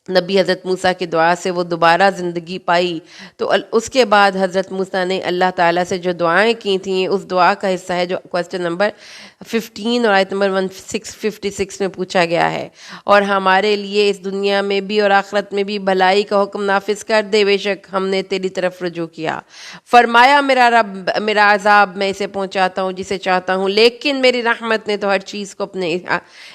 نبی حضرت موسیٰ کی دعا سے وہ دوبارہ زندگی پائی۔ تو اس کے بعد حضرت موسیٰ نے اللہ تعالیٰ سے جو دعائیں کی تھیں، اس دعا کا حصہ ہے جو کوسچن نمبر 15 اور آیت نمبر 156 میں پوچھا گیا ہے، اور ہمارے لیے اس دنیا میں بھی اور آخرت میں بھی بھلائی کا حکم نافذ کر دے، بے شک ہم نے تیری طرف رجوع کیا۔ فرمایا، میرا رب، میرا عذاب میں اسے پہنچاتا ہوں جسے چاہتا ہوں، لیکن میری رحمت نے تو ہر چیز کو اپنے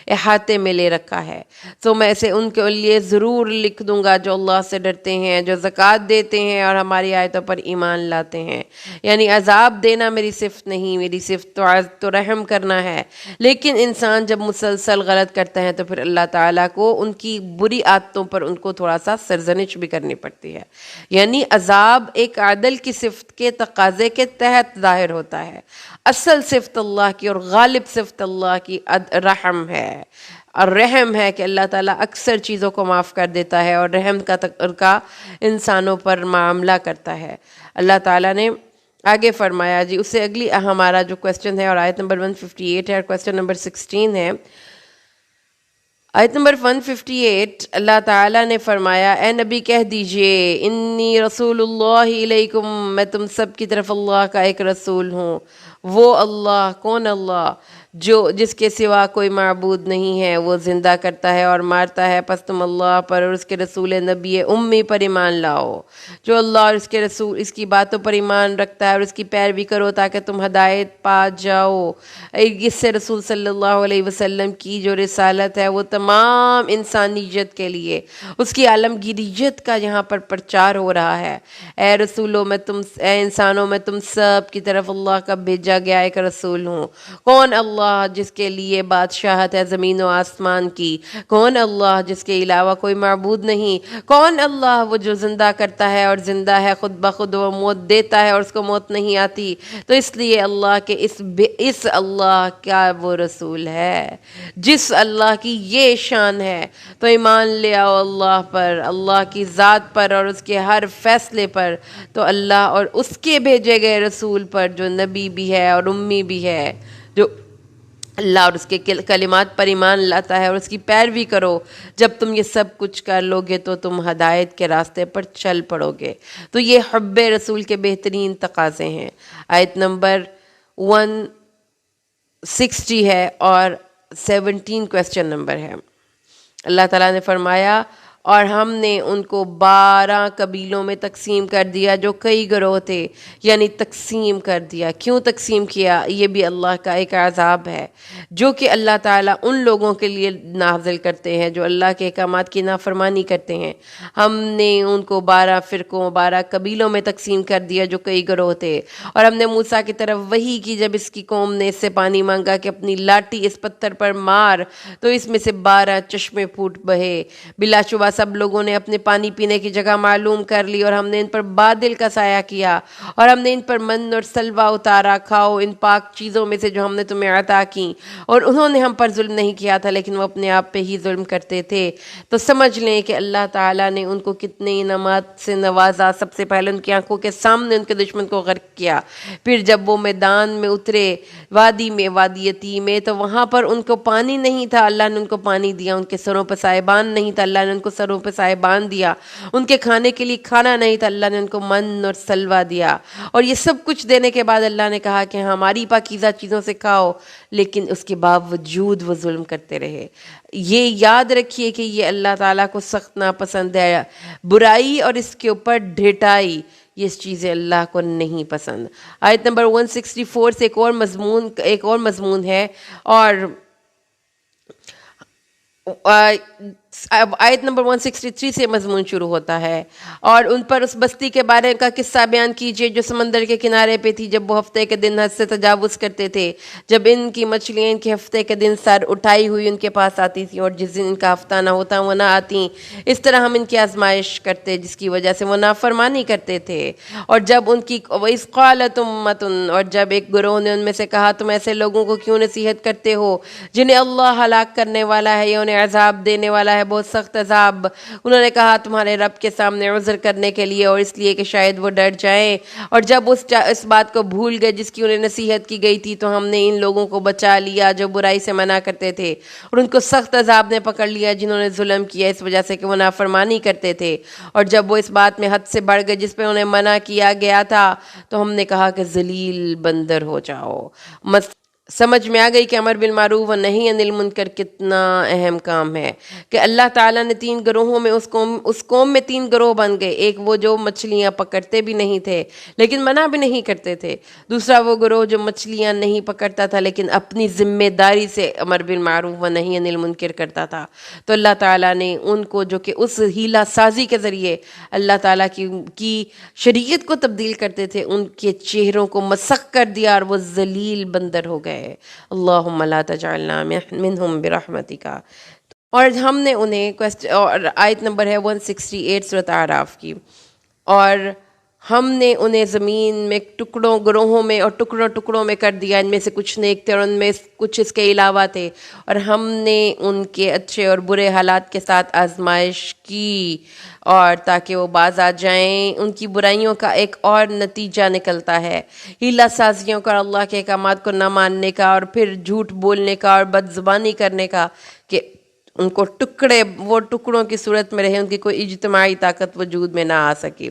احاطے میں لے رکھا ہے، تو میں اسے ان کے لیے ضرور لکھ دوں گا جو اللہ سے ڈرتے ہیں، جو زکوٰۃ دیتے ہیں اور ہماری آیتوں پر ایمان لاتے ہیں۔ یعنی عذاب دینا میری صفت نہیں، میری صفت تو رحم کرنا ہے۔ لیکن انسان جب مسلسل غلط کرتا ہے تو پھر اللہ تعالیٰ کو ان کی بری عادتوں پر ان کو تھوڑا سا سرزنش بھی کرنی پڑتی ہے۔ یعنی عذاب ایک عادل کی صفت کے تقاضے کے تحت ظاہر ہوتا ہے۔ اصل صفت اللہ کی اور غالب صفت اللہ کی رحم ہے، اور رحم ہے کہ اللہ تعالیٰ اکثر چیزوں کو معاف کر دیتا ہے اور رحم کا انسانوں پر معاملہ کرتا ہے۔ اللہ تعالیٰ نے آگے فرمایا جی، اس سے اگلی ہمارا جو کوسچن ہے اور آیت نمبر 158 ہے اور کوسچن نمبر 16 ہے۔ آیت نمبر 158 اللہ تعالیٰ نے فرمایا، اے نبی کہہ دیجئے، انی رسول اللہ علیکم، میں تم سب کی طرف اللہ کا ایک رسول ہوں۔ وہ اللہ، کون اللہ؟ جس کے سوا کوئی معبود نہیں ہے، وہ زندہ کرتا ہے اور مارتا ہے، پس تم اللہ پر اور اس کے رسول نبی امی پر ایمان لاؤ۔ جو اللہ اور اس کے رسول اس کی باتوں پر ایمان رکھتا ہے اور اس کی پیروی کرو تاکہ تم ہدایت پا جاؤ۔ اس سے رسول صلی اللہ علیہ وسلم کی جو رسالت ہے وہ تمام انسانیت کے لیے، اس کی عالمگیریت کا یہاں پر پرچار ہو رہا ہے۔ اے رسولوں، اے انسانوں، میں تم سب کی طرف اللہ کا بھیجا گیا ایک رسول ہوں۔ کون اللہ جس کے لیے بادشاہت ہے زمین و آسمان کی؟ کون اللہ جس کے علاوہ کوئی معبود نہیں؟ کون اللہ وہ جو زندہ کرتا ہے اور زندہ ہے خود بخود، وہ موت دیتا ہے اور اس کو موت نہیں آتی؟ تو اس لیے اللہ کے اس اللہ کا وہ رسول ہے جس اللہ کی یہ شان ہے، تو ایمان لے آؤ اللہ پر، اللہ کی ذات پر اور اس کے ہر فیصلے پر، تو اللہ اور اس کے بھیجے گئے رسول پر جو نبی بھی ہے اور امی بھی ہے، جو اللہ اور اس کے کلمات پر ایمان لاتا ہے اور اس کی پیروی کرو۔ جب تم یہ سب کچھ کر لو گے تو تم ہدایت کے راستے پر چل پڑو گے۔ تو یہ حب رسول کے بہترین تقاضے ہیں۔ آیت نمبر 160 ہے اور 17 کوسچن نمبر ہے۔ اللہ تعالیٰ نے فرمایا، اور ہم نے ان کو 12 قبیلوں میں تقسیم کر دیا جو کئی گروہ تھے، یعنی تقسیم کر دیا۔ کیوں تقسیم کیا؟ یہ بھی اللہ کا ایک عذاب ہے جو کہ اللہ تعالیٰ ان لوگوں کے لیے نازل کرتے ہیں جو اللہ کے احکامات کی نافرمانی کرتے ہیں۔ ہم نے ان کو 12 فرقوں، 12 قبیلوں میں تقسیم کر دیا جو کئی گروہ تھے، اور ہم نے موسیٰ کی طرف وحی کی جب اس کی قوم نے اس سے پانی مانگا کہ اپنی لاٹھی اس پتھر پر مار، تو اس میں سے 12 چشمے پھوٹ بہے۔ بلا شبہ سب لوگوں نے اپنے پانی پینے کی جگہ معلوم کر لی، اور ہم نے ان پر بادل کا سایہ کیا، اور ہم نے ان پر من اور سلوہ اتارا۔ کھاؤ ان پاک چیزوں میں سے جو ہم نے تمہیں عطا کی، اور انہوں نے ہم پر ظلم نہیں کیا تھا لیکن وہ اپنے آپ پہ ہی ظلم کرتے تھے۔ تو سمجھ لیں کہ اللہ تعالیٰ نے ان کو کتنے انعامات سے نوازا۔ سب سے پہلے ان کی آنکھوں کے سامنے ان کے دشمن کو غرق کیا، پھر جب وہ میدان میں اترے، وادی میں، وادی یتیم میں، تو وہاں پر ان کو پانی نہیں تھا، اللہ نے ان کو پانی دیا۔ ان کے سروں پہ سائبان نہیں تھا، اللہ نے ان کو سروں پہ سائبان دیا۔ ان کے کھانے کے لیے کھانا نہیں تھا، اللہ نے ان کو من اور سلوہ دیا۔ اور یہ سب کچھ دینے کے بعد اللہ نے کہا کہ ہماری پاکیزہ چیزوں سے کھاؤ، لیکن اس کے باوجود وہ ظلم کرتے رہے۔ یہ یاد رکھیے کہ یہ اللہ تعالیٰ کو سخت ناپسند ہے۔ برائی اور اس کے اوپر ڈھٹائی، یہ چیزیں اللہ کو نہیں پسند۔ آیت نمبر 164 سے ایک اور مضمون ہے، اور آیت نمبر 163 سے مضمون شروع ہوتا ہے، اور ان پر اس بستی کے بارے کا قصہ بیان کیجئے جو سمندر کے کنارے پہ تھی، جب وہ ہفتے کے دن حد سے تجاوز کرتے تھے، جب ان کی مچھلیاں ان کے ہفتے کے دن سر اٹھائی ہوئی ان کے پاس آتی تھیں، اور جس دن ان کا ہفتہ نہ ہوتا وہ نہ آتی۔ اس طرح ہم ان کی آزمائش کرتے جس کی وجہ سے وہ نافرمانی کرتے تھے۔ اور جب ان کی وَإِذْ قَالَتْ أُمَّةٌ، اور جب ایک گروہ نے ان میں سے کہا تم ایسے لوگوں کو کیوں نصیحت کرتے ہو جنہیں اللہ ہلاک کرنے والا ہے یا انہیں عذاب دینے والا ہے، بہت سخت عذاب۔ انہوں نے کہا تمہارے رب کے سامنے عذر کرنے کے لیے اور اس لیے کہ شاید وہ ڈر جائیں، اور جب اس بات کو بھول گئے جس کی انہیں نصیحت کی گئی تھی، تو ہم نے ان لوگوں کو بچا لیا جو برائی سے منع کرتے تھے، اور ان کو سخت عذاب نے پکڑ لیا جنہوں نے ظلم کیا اس وجہ سے کہ وہ نافرمانی کرتے تھے۔ اور جب وہ اس بات میں حد سے بڑھ گئے جس پہ انہیں منع کیا گیا تھا، تو ہم نے کہا کہ ذلیل بندر ہو جاؤ۔ سمجھ میں آ گئی کہ امر بالمعروف و نہی عن المنکر کتنا اہم کام ہے، کہ اللہ تعالیٰ نے 3 گروہوں میں اس قوم میں 3 گروہ بن گئے۔ ایک وہ جو مچھلیاں پکڑتے بھی نہیں تھے لیکن منع بھی نہیں کرتے تھے، دوسرا وہ گروہ جو مچھلیاں نہیں پکڑتا تھا لیکن اپنی ذمہ داری سے امر بالمعروف و نہی عن المنکر کرتا تھا۔ تو اللہ تعالیٰ نے ان کو، جو کہ اس ہیلہ سازی کے ذریعے اللہ تعالیٰ کی شریعت کو تبدیل کرتے تھے، ان کے چہروں کو مسخ کر دیا اور وہ ذلیل بندر ہو گئے۔ اللہم لا تجعلنا منہم برحمتک۔ اور ہم نے انہیں، اور آیت نمبر ہے 168 سورۃ اعراف کی، اور ہم نے انہیں زمین میں گروہوں میں اور ٹکڑوں میں کر دیا، ان میں سے کچھ نیک تھے اور ان میں کچھ اس کے علاوہ تھے، اور ہم نے ان کے اچھے اور برے حالات کے ساتھ آزمائش کی، اور تاکہ وہ باز آ جائیں۔ ان کی برائیوں کا ایک اور نتیجہ نکلتا ہے، ہیلہ سازیوں کا، اور اللہ کے احکامات کو نہ ماننے کا، اور پھر جھوٹ بولنے کا اور بد زبانی کرنے کا، کہ ان کو وہ ٹکڑوں کی صورت میں رہے، ان کی کوئی اجتماعی طاقت وجود میں نہ آ سکے،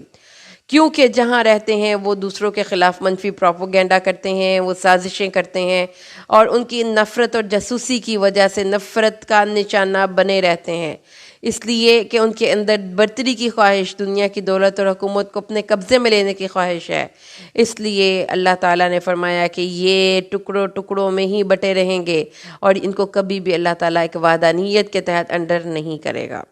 کیونکہ جہاں رہتے ہیں وہ دوسروں کے خلاف منفی پروپیگنڈا کرتے ہیں، وہ سازشیں کرتے ہیں، اور ان کی نفرت اور جاسوسی کی وجہ سے نفرت کا نشانہ بنے رہتے ہیں، اس لیے کہ ان کے اندر برتری کی خواہش، دنیا کی دولت اور حکومت کو اپنے قبضے میں لینے کی خواہش ہے۔ اس لیے اللہ تعالیٰ نے فرمایا کہ یہ ٹکڑوں میں ہی بٹے رہیں گے، اور ان کو کبھی بھی اللہ تعالیٰ ایک وحدانیت کے تحت انڈر نہیں کرے گا۔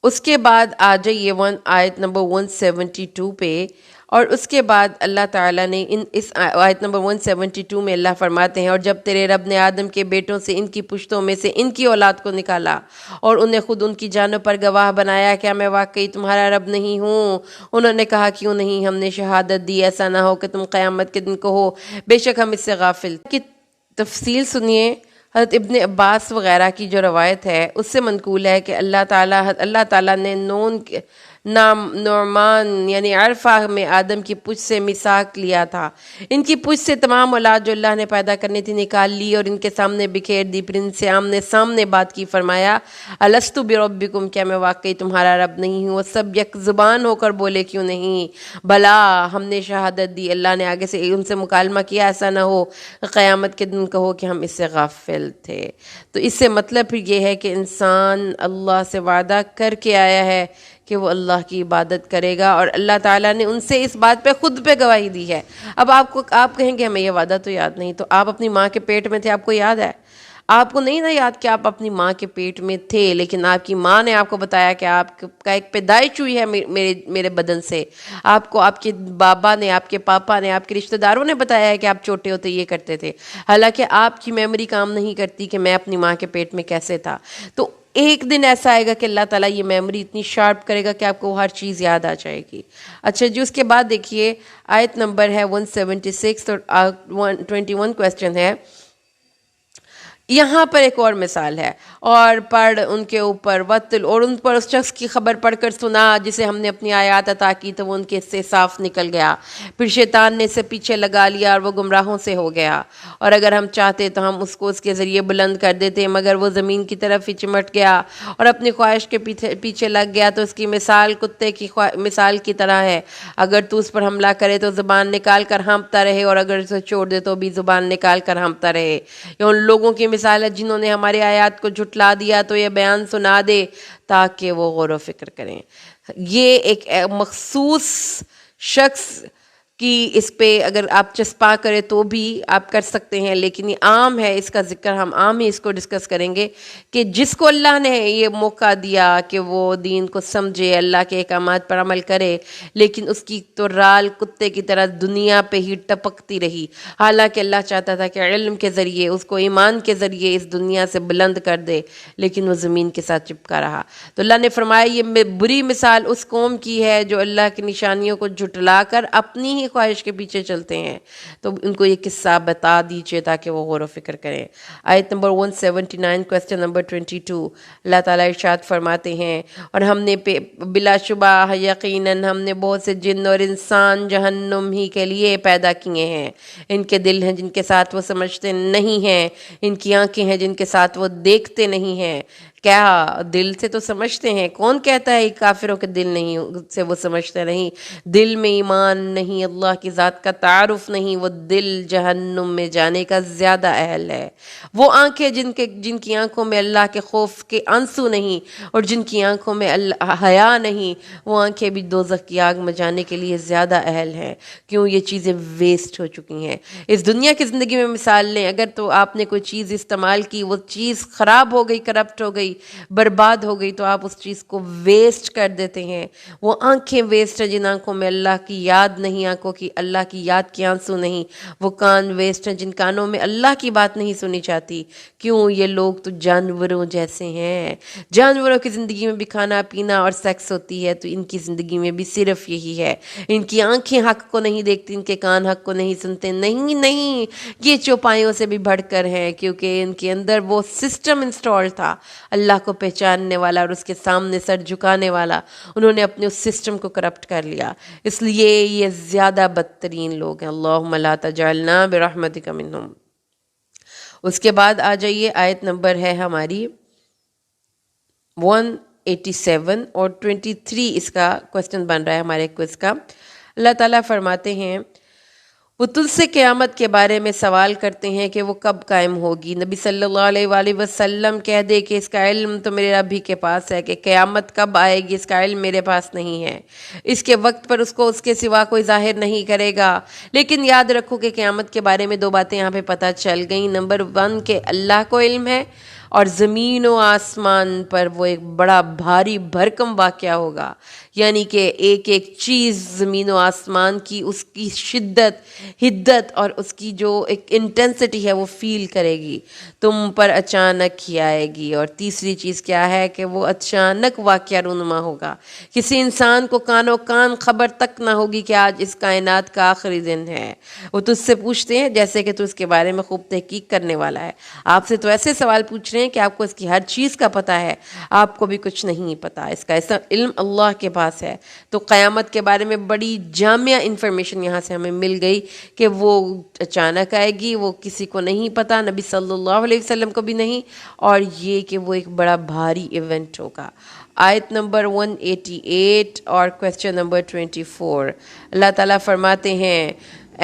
اس کے بعد آ جائیے آیت نمبر 172 پہ، اور اس کے بعد اللہ تعالیٰ نے اس آیت نمبر 172 میں اللہ فرماتے ہیں، اور جب تیرے رب نے آدم کے بیٹوں سے ان کی پشتوں میں سے ان کی اولاد کو نکالا اور انہیں خود ان کی جانوں پر گواہ بنایا، کیا میں واقعی تمہارا رب نہیں ہوں؟ انہوں نے کہا کیوں نہیں، ہم نے شہادت دی، ایسا نہ ہو کہ تم قیامت کے دن کہو بے شک ہم اس سے غافل کی تفصیل سنیے۔ حضرت ابن عباس وغیرہ کی جو روایت ہے اس سے منقول ہے کہ اللہ تعالیٰ نے نعمان یعنی عرفہ میں آدم کی پشت سے میثاق لیا تھا. ان کی پشت سے تمام اولاد جو اللہ نے پیدا کرنی تھی نکال لی اور ان کے سامنے بکھیر دی. پھر ان سے آمنے سامنے بات کی. فرمایا الستُ بربکم، کیا میں واقعی تمہارا رب نہیں ہوں؟ وہ سب یک زبان ہو کر بولے کیوں نہیں، بلا ہم نے شہادت دی. اللہ نے آگے سے ان سے مکالمہ کیا ایسا نہ ہو قیامت کے دن کہو کہ ہم اس سے غافل تھے. تو اس سے مطلب پھر یہ ہے کہ انسان اللہ سے وعدہ کر کے آیا ہے کہ وہ اللہ کی عبادت کرے گا، اور اللہ تعالیٰ نے ان سے اس بات پہ خود پہ گواہی دی ہے. اب آپ کہیں گے ہمیں یہ وعدہ تو یاد نہیں. تو آپ اپنی ماں کے پیٹ میں تھے، آپ کو یاد ہے؟ آپ کو نہیں نا یاد کہ آپ اپنی ماں کے پیٹ میں تھے، لیکن آپ کی ماں نے آپ کو بتایا کہ آپ کا ایک پیدائش ہوئی ہے میرے بدن سے. آپ کو آپ کے بابا نے، آپ کے پاپا نے، آپ کے رشتہ داروں نے بتایا ہے کہ آپ چھوٹے ہوتے یہ کرتے تھے، حالانکہ آپ کی میموری کام نہیں کرتی کہ میں اپنی ماں کے پیٹ میں کیسے تھا. تو ایک دن ایسا آئے گا کہ اللہ تعالیٰ یہ میموری اتنی شارپ کرے گا کہ آپ کو ہر چیز یاد آ جائے گی. اچھا جی، اس کے بعد دیکھیے آیت نمبر ہے 176 اور 21 کویسچن ہے. یہاں پر ایک اور مثال ہے، اور پڑھ ان کے اوپر وتل، اور ان پر اس شخص کی خبر پڑھ کر سنا جسے ہم نے اپنی آیات عطا کی تو وہ ان کے سے صاف نکل گیا. پھر شیطان نے اسے پیچھے لگا لیا اور وہ گمراہوں سے ہو گیا. اور اگر ہم چاہتے تو ہم اس کو اس کے ذریعے بلند کر دیتے، مگر وہ زمین کی طرف ہی چمٹ گیا اور اپنی خواہش کے پیچھے لگ گیا. تو اس کی مثال کتے کی مثال کی طرح ہے. اگر تو اس پر حملہ کرے تو زبان نکال کر ہانپتا رہے، اور اگر اسے چھوڑ دے تو بھی زبان نکال کر ہانپتا رہے. یا ان لوگوں کی مثال ہے جنہوں نے ہماری آیات کو جھٹلا دیا تو یہ بیان سنا دے تاکہ وہ غور و فکر کریں. یہ ایک مخصوص شخص کی اس پہ اگر آپ چسپاں کرے تو بھی آپ کر سکتے ہیں، لیکن یہ عام ہے. اس کا ذکر ہم عام ہی اس کو ڈسکس کریں گے کہ جس کو اللہ نے یہ موقع دیا کہ وہ دین کو سمجھے، اللہ کے احکامات پر عمل کرے، لیکن اس کی تو رال کتے کی طرح دنیا پہ ہی ٹپکتی رہی. حالانکہ اللہ چاہتا تھا کہ علم کے ذریعے اس کو ایمان کے ذریعے اس دنیا سے بلند کر دے، لیکن وہ زمین کے ساتھ چپکا رہا. تو اللہ نے فرمایا یہ بری مثال اس قوم کی ہے جو اللہ کی نشانیوں کو جھٹلا کر اپنی ہی خواہش کے پیچھے چلتے ہیں. تو ان کو یہ قصہ بتا دیجئے تاکہ وہ غور و فکر کریں. آیت نمبر 179 کویسچن نمبر 22 اللہ تعالیٰ ارشاد فرماتے ہیں، اور ہم نے بلا شبہ یقیناً ہم نے بہت سے جن اور انسان جہنم ہی کے لیے پیدا کیے ہیں. ان کے دل ہیں جن کے ساتھ وہ سمجھتے نہیں ہیں، ان کی آنکھیں ہیں جن کے ساتھ وہ دیکھتے نہیں ہیں. کیا دل سے تو سمجھتے ہیں؟ کون کہتا ہے کافروں کے دل نہیں سے وہ سمجھتے نہیں؟ دل میں ایمان نہیں، اللہ کی ذات کا تعارف نہیں، وہ دل جہنم میں جانے کا زیادہ اہل ہے. وہ آنکھیں جن کی آنکھوں میں اللہ کے خوف کے آنسو نہیں اور جن کی آنکھوں میں حیا نہیں، وہ آنکھیں بھی دوزخ کی آگ میں جانے کے لیے زیادہ اہل ہیں. کیوں؟ یہ چیزیں ویسٹ ہو چکی ہیں. اس دنیا کی زندگی میں مثال لیں، اگر تو آپ نے کوئی چیز استعمال کی، وہ چیز خراب ہو گئی، کرپٹ ہو گئی، برباد ہو گئی، تو آپ اس چیز کو ویسٹ کر دیتے ہیں. وہ آنکھیں ویسٹ ہیں جن آنکھوں میں اللہ کی یاد نہیں، آنکھوں کی اللہ کی یاد کے آنسو نہیں. وہ کان ویسٹ ہیں جن کانوں میں اللہ کی بات نہیں سنی چاہتی. کیوں؟ یہ لوگ تو جانوروں جیسے ہیں. جانوروں کی زندگی میں بھی کھانا پینا اور سیکس ہوتی ہے، تو ان کی زندگی میں بھی صرف یہی ہے. ان کی آنکھیں حق کو نہیں دیکھتی، ان کے کان حق کو نہیں سنتے. نہیں، یہ چوپایوں سے بھی بڑھ کر ہیں، کیونکہ ان کے اندر وہ سسٹم انسٹال تھا اللہ کو پہچاننے والا اور اس کے سامنے سر جھکانے والا. انہوں نے اپنے اس سسٹم کو کرپٹ کر لیا، اس لیے یہ زیادہ بدترین لوگ ہیں. اللہم لا تجعلنا برحمتک منہم. اس کے بعد آ جائیے، آیت نمبر ہے ہماری 187 اور 23 اس کا کوسچن بن رہا ہے ہمارے کوئز کا. اللہ تعالیٰ فرماتے ہیں وہ تجھ سے قیامت کے بارے میں سوال کرتے ہیں کہ وہ کب قائم ہوگی. نبی صلی اللہ علیہ وآلہ وسلم کہہ دے کہ اس کا علم تو میرے رب ہی کے پاس ہے، کہ قیامت کب آئے گی اس کا علم میرے پاس نہیں ہے. اس کے وقت پر اس کو اس کے سوا کوئی ظاہر نہیں کرے گا. لیکن یاد رکھو کہ قیامت کے بارے میں دو باتیں یہاں پہ پتہ چل گئیں. نمبر 1 کہ اللہ کو علم ہے، اور زمین و آسمان پر وہ ایک بڑا بھاری بھرکم واقعہ ہوگا. یعنی کہ ایک ایک چیز زمین و آسمان کی اس کی شدت، حدت اور اس کی جو ایک انٹینسٹی ہے وہ فیل کرے گی، تم پر اچانک ہی آئے گی. اور تیسری چیز کیا ہے کہ وہ اچانک واقعہ رونما ہوگا. کسی انسان کو کانوں کان خبر تک نہ ہوگی کہ آج اس کائنات کا آخری دن ہے. وہ تجھ سے پوچھتے ہیں جیسے کہ تو اس کے بارے میں خوب تحقیق کرنے والا ہے. آپ سے تو ایسے سوال پوچھ رہے ہیں کہ آپ کو اس کی ہر چیز کا پتہ ہے، آپ کو بھی کچھ نہیں پتہ. اس کا ایسا علم اللہ کے پاس خاص ہے. تو قیامت کے بارے میں بڑی جامع انفارمیشن یہاں سے ہمیں مل گئی کہ وہ اچانک آئے گی، وہ کسی کو نہیں پتہ، نبی صلی اللہ علیہ وسلم کو بھی نہیں، اور یہ کہ وہ ایک بڑا بھاری ایونٹ ہوگا. آیت نمبر 188 اور کویسچن نمبر 24. اللہ تعالیٰ فرماتے ہیں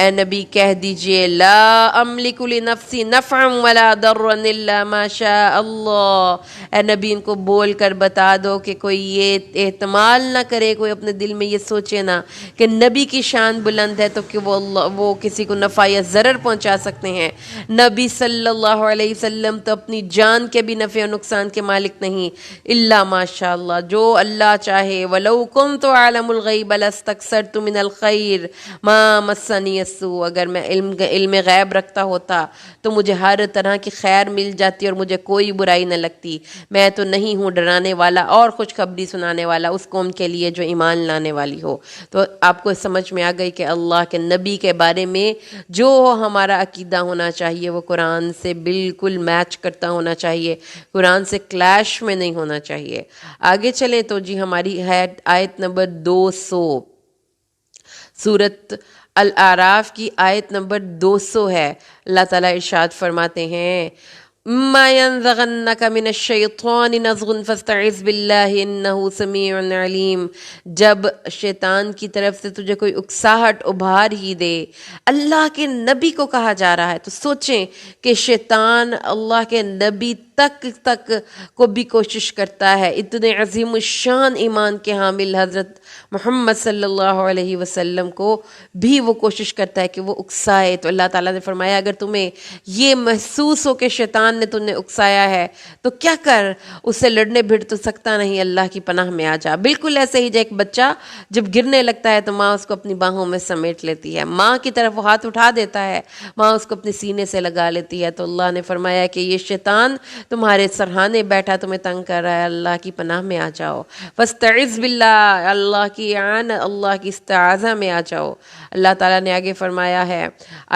اے نبی کہہ دیجئے لا املک لنفسی نفعا ولا ضرا الا ما شاء اللہ. اے نبی ان کو بول کر بتا دو کہ کوئی یہ احتمال نہ کرے، کوئی اپنے دل میں یہ سوچے نہ کہ نبی کی شان بلند ہے تو کہ وہ کسی کو نفع یا ضرر پہنچا سکتے ہیں. نبی صلی اللہ علیہ وسلم تو اپنی جان کے بھی نفع و نقصان کے مالک نہیں، الا ما شاء اللہ، جو اللہ چاہے. ولو کنت اعلم الغیب لاستکثرت من الخیر ما مسنی السوء. اگر میں علم غیب رکھتا ہوتا تو مجھے ہر طرح کی خیر مل جاتی اور مجھے کوئی برائی نہ لگتی. میں تو نہیں ہوں ڈرانے والا اور خوشخبری سنانے والا اس قوم کے لیے جو ایمان لانے والی ہو. تو آپ کو سمجھ میں آ گئی کہ اللہ کے نبی کے بارے میں جو ہمارا عقیدہ ہونا چاہیے وہ قرآن سے بالکل میچ کرتا ہونا چاہیے، قرآن سے کلیش میں نہیں ہونا چاہیے. آگے چلیں تو جی ہماری ہے آیت نمبر 200، سورت الاعراف کی آیت نمبر 200 ہے. اللہ تعالیٰ ارشاد فرماتے ہیں اما ينزغنك من الشیطان نزغ فاستعذ باللہ انہ سمیع علیم. جب شیطان کی طرف سے تجھے کوئی اکساہٹ ابھار ہی دے، اللہ کے نبی کو کہا جا رہا ہے، تو سوچیں کہ شیطان اللہ کے نبی تک کو بھی کوشش کرتا ہے. اتنے عظیم الشان ایمان کے حامل حضرت محمد صلی اللہ علیہ وسلم کو بھی وہ کوشش کرتا ہے کہ وہ اکسائے. تو اللہ تعالیٰ نے فرمایا اگر تمہیں یہ محسوس ہو کہ شیطان نے تمہیں اکسایا ہے تو کیا کر، اس سے لڑنے بھڑ تو سکتا نہیں، اللہ کی پناہ میں آ جا. بالکل ایسے ہی ایک بچہ جب گرنے لگتا ہے تو ماں اس کو اپنی باہوں میں سمیٹ لیتی ہے، ماں کی طرف وہ ہاتھ اٹھا دیتا ہے، ماں اس کو اپنے سینے سے لگا لیتی ہے. تو اللہ نے فرمایا کہ یہ شیطان تمہارے سرہانے بیٹھا تمہیں تنگ کر رہا ہے، اللہ کی پناہ میں آ جاؤ. فاستعذ باللہ، اللہ کی اعانت، اللہ کی استعاذہ میں آ جاؤ. اللہ تعالیٰ نے آگے فرمایا ہے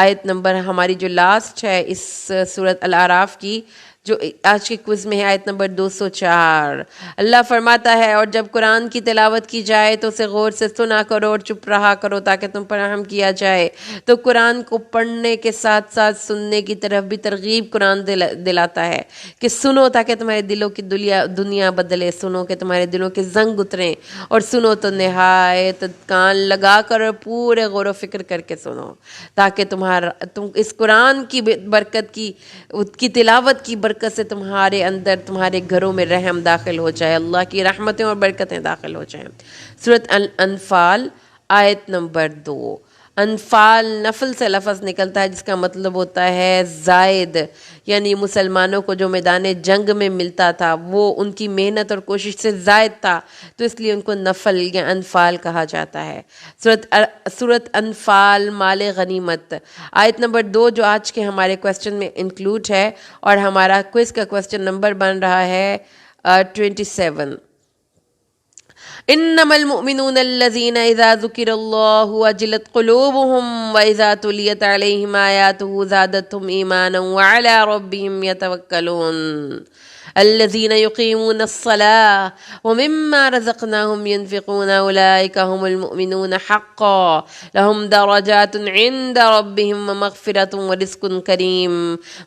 آیت نمبر ہماری جو لاسٹ ہے اس سورت الاعراف کی، جو آج کے کوئز میں ہے، آیت نمبر 204. اللہ فرماتا ہے اور جب قرآن کی تلاوت کی جائے تو اسے غور سے سنا کرو اور چپ رہا کرو تاکہ تم پر رحم کیا جائے. تو قرآن کو پڑھنے کے ساتھ ساتھ سننے کی طرف بھی ترغیب قرآن دلاتا ہے کہ سنو تاکہ تمہارے دلوں کی دنیا بدلے، سنو کہ تمہارے دلوں کے زنگ اتریں، اور سنو تو نہایت کان لگا کر اور پورے غور و فکر کر کے سنو تاکہ تم اس قرآن کی برکت کی تلاوت کی برکت سے تمہارے اندر، تمہارے گھروں میں رحم داخل ہو جائے، اللہ کی رحمتیں اور برکتیں داخل ہو جائیں. سورۃ الانفال آیت نمبر 2. انفال نفل سے لفظ نکلتا ہے جس کا مطلب ہوتا ہے زائد، یعنی مسلمانوں کو جو میدان جنگ میں ملتا تھا وہ ان کی محنت اور کوشش سے زائد تھا، تو اس لیے ان کو نفل یا انفال کہا جاتا ہے. سورۃ انفال مال غنیمت آیت نمبر 2 جو آج کے ہمارے کویسچن میں انکلوڈ ہے، اور ہمارا کوئز کا کویسچن نمبر بن رہا ہے 27. انما المؤمنون الذين اذا ذكر الله وجلت قلوبهم واذا تليت عليهم آياته زادتهم ايمانا وعلى ربهم يتوكلون الذين يقيمون الصلاة ومما رزقناهم ينفقون أولئك هم المؤمنون حقا لهم درجات عند ربهم ومغفرة ورزق کریم.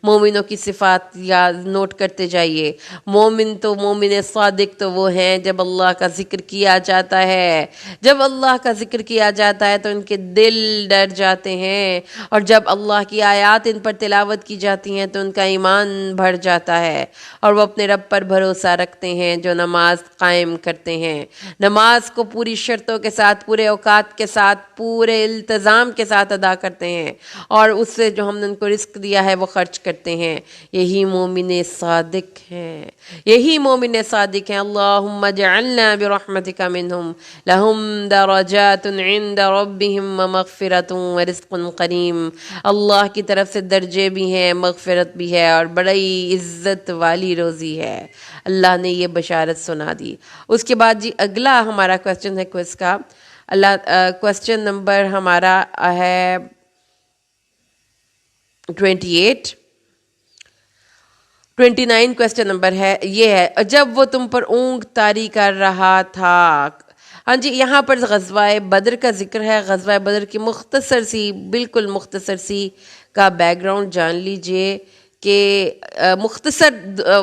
مومنوں کی صفات یاد نوٹ کرتے جائیے. مومن صادق تو وہ ہیں جب اللہ کا ذکر کیا جاتا ہے، جب اللہ کا ذکر کیا جاتا ہے تو ان کے دل ڈر جاتے ہیں، اور جب اللہ کی آیات ان پر تلاوت کی جاتی ہیں تو ان کا ایمان بڑھ جاتا ہے، اور وہ اپنے رب پر بھروسہ رکھتے ہیں جو نماز قائم کرتے ہیں، نماز کو پوری شرطوں کے ساتھ، پورے اوقات کے ساتھ، پورے التزام کے ساتھ ادا کرتے ہیں، اور اس سے جو ہم نے ان کو رزق دیا ہے وہ خرچ کرتے ہیں. یہی مومن صادق ہیں، یہی مومن صادق ہیں. اللہم اجعلنا برحمتک منہم لہم درجات عند ربہم ومغفرۃ ورزق کریم. اللہ کی طرف سے درجے بھی ہیں، مغفرت بھی ہے، اور بڑی عزت والی روزی ہے. اللہ نے یہ بشارت سنا دی. اس کے بعد جی اگلا ہمارا کویسچن ہے کوئز کا. کویسچن نمبر ہمارا ہے 29 کویسچن نمبر ہے، یہ ہے جب وہ تم پر اونگ طاری کر رہا تھا ہاں جی، یہاں پر غزوہ بدر کا ذکر ہے. غزوہ بدر کی مختصر سی، بالکل مختصر سی کا بیک گراؤنڈ جان لیجئے کہ مختصر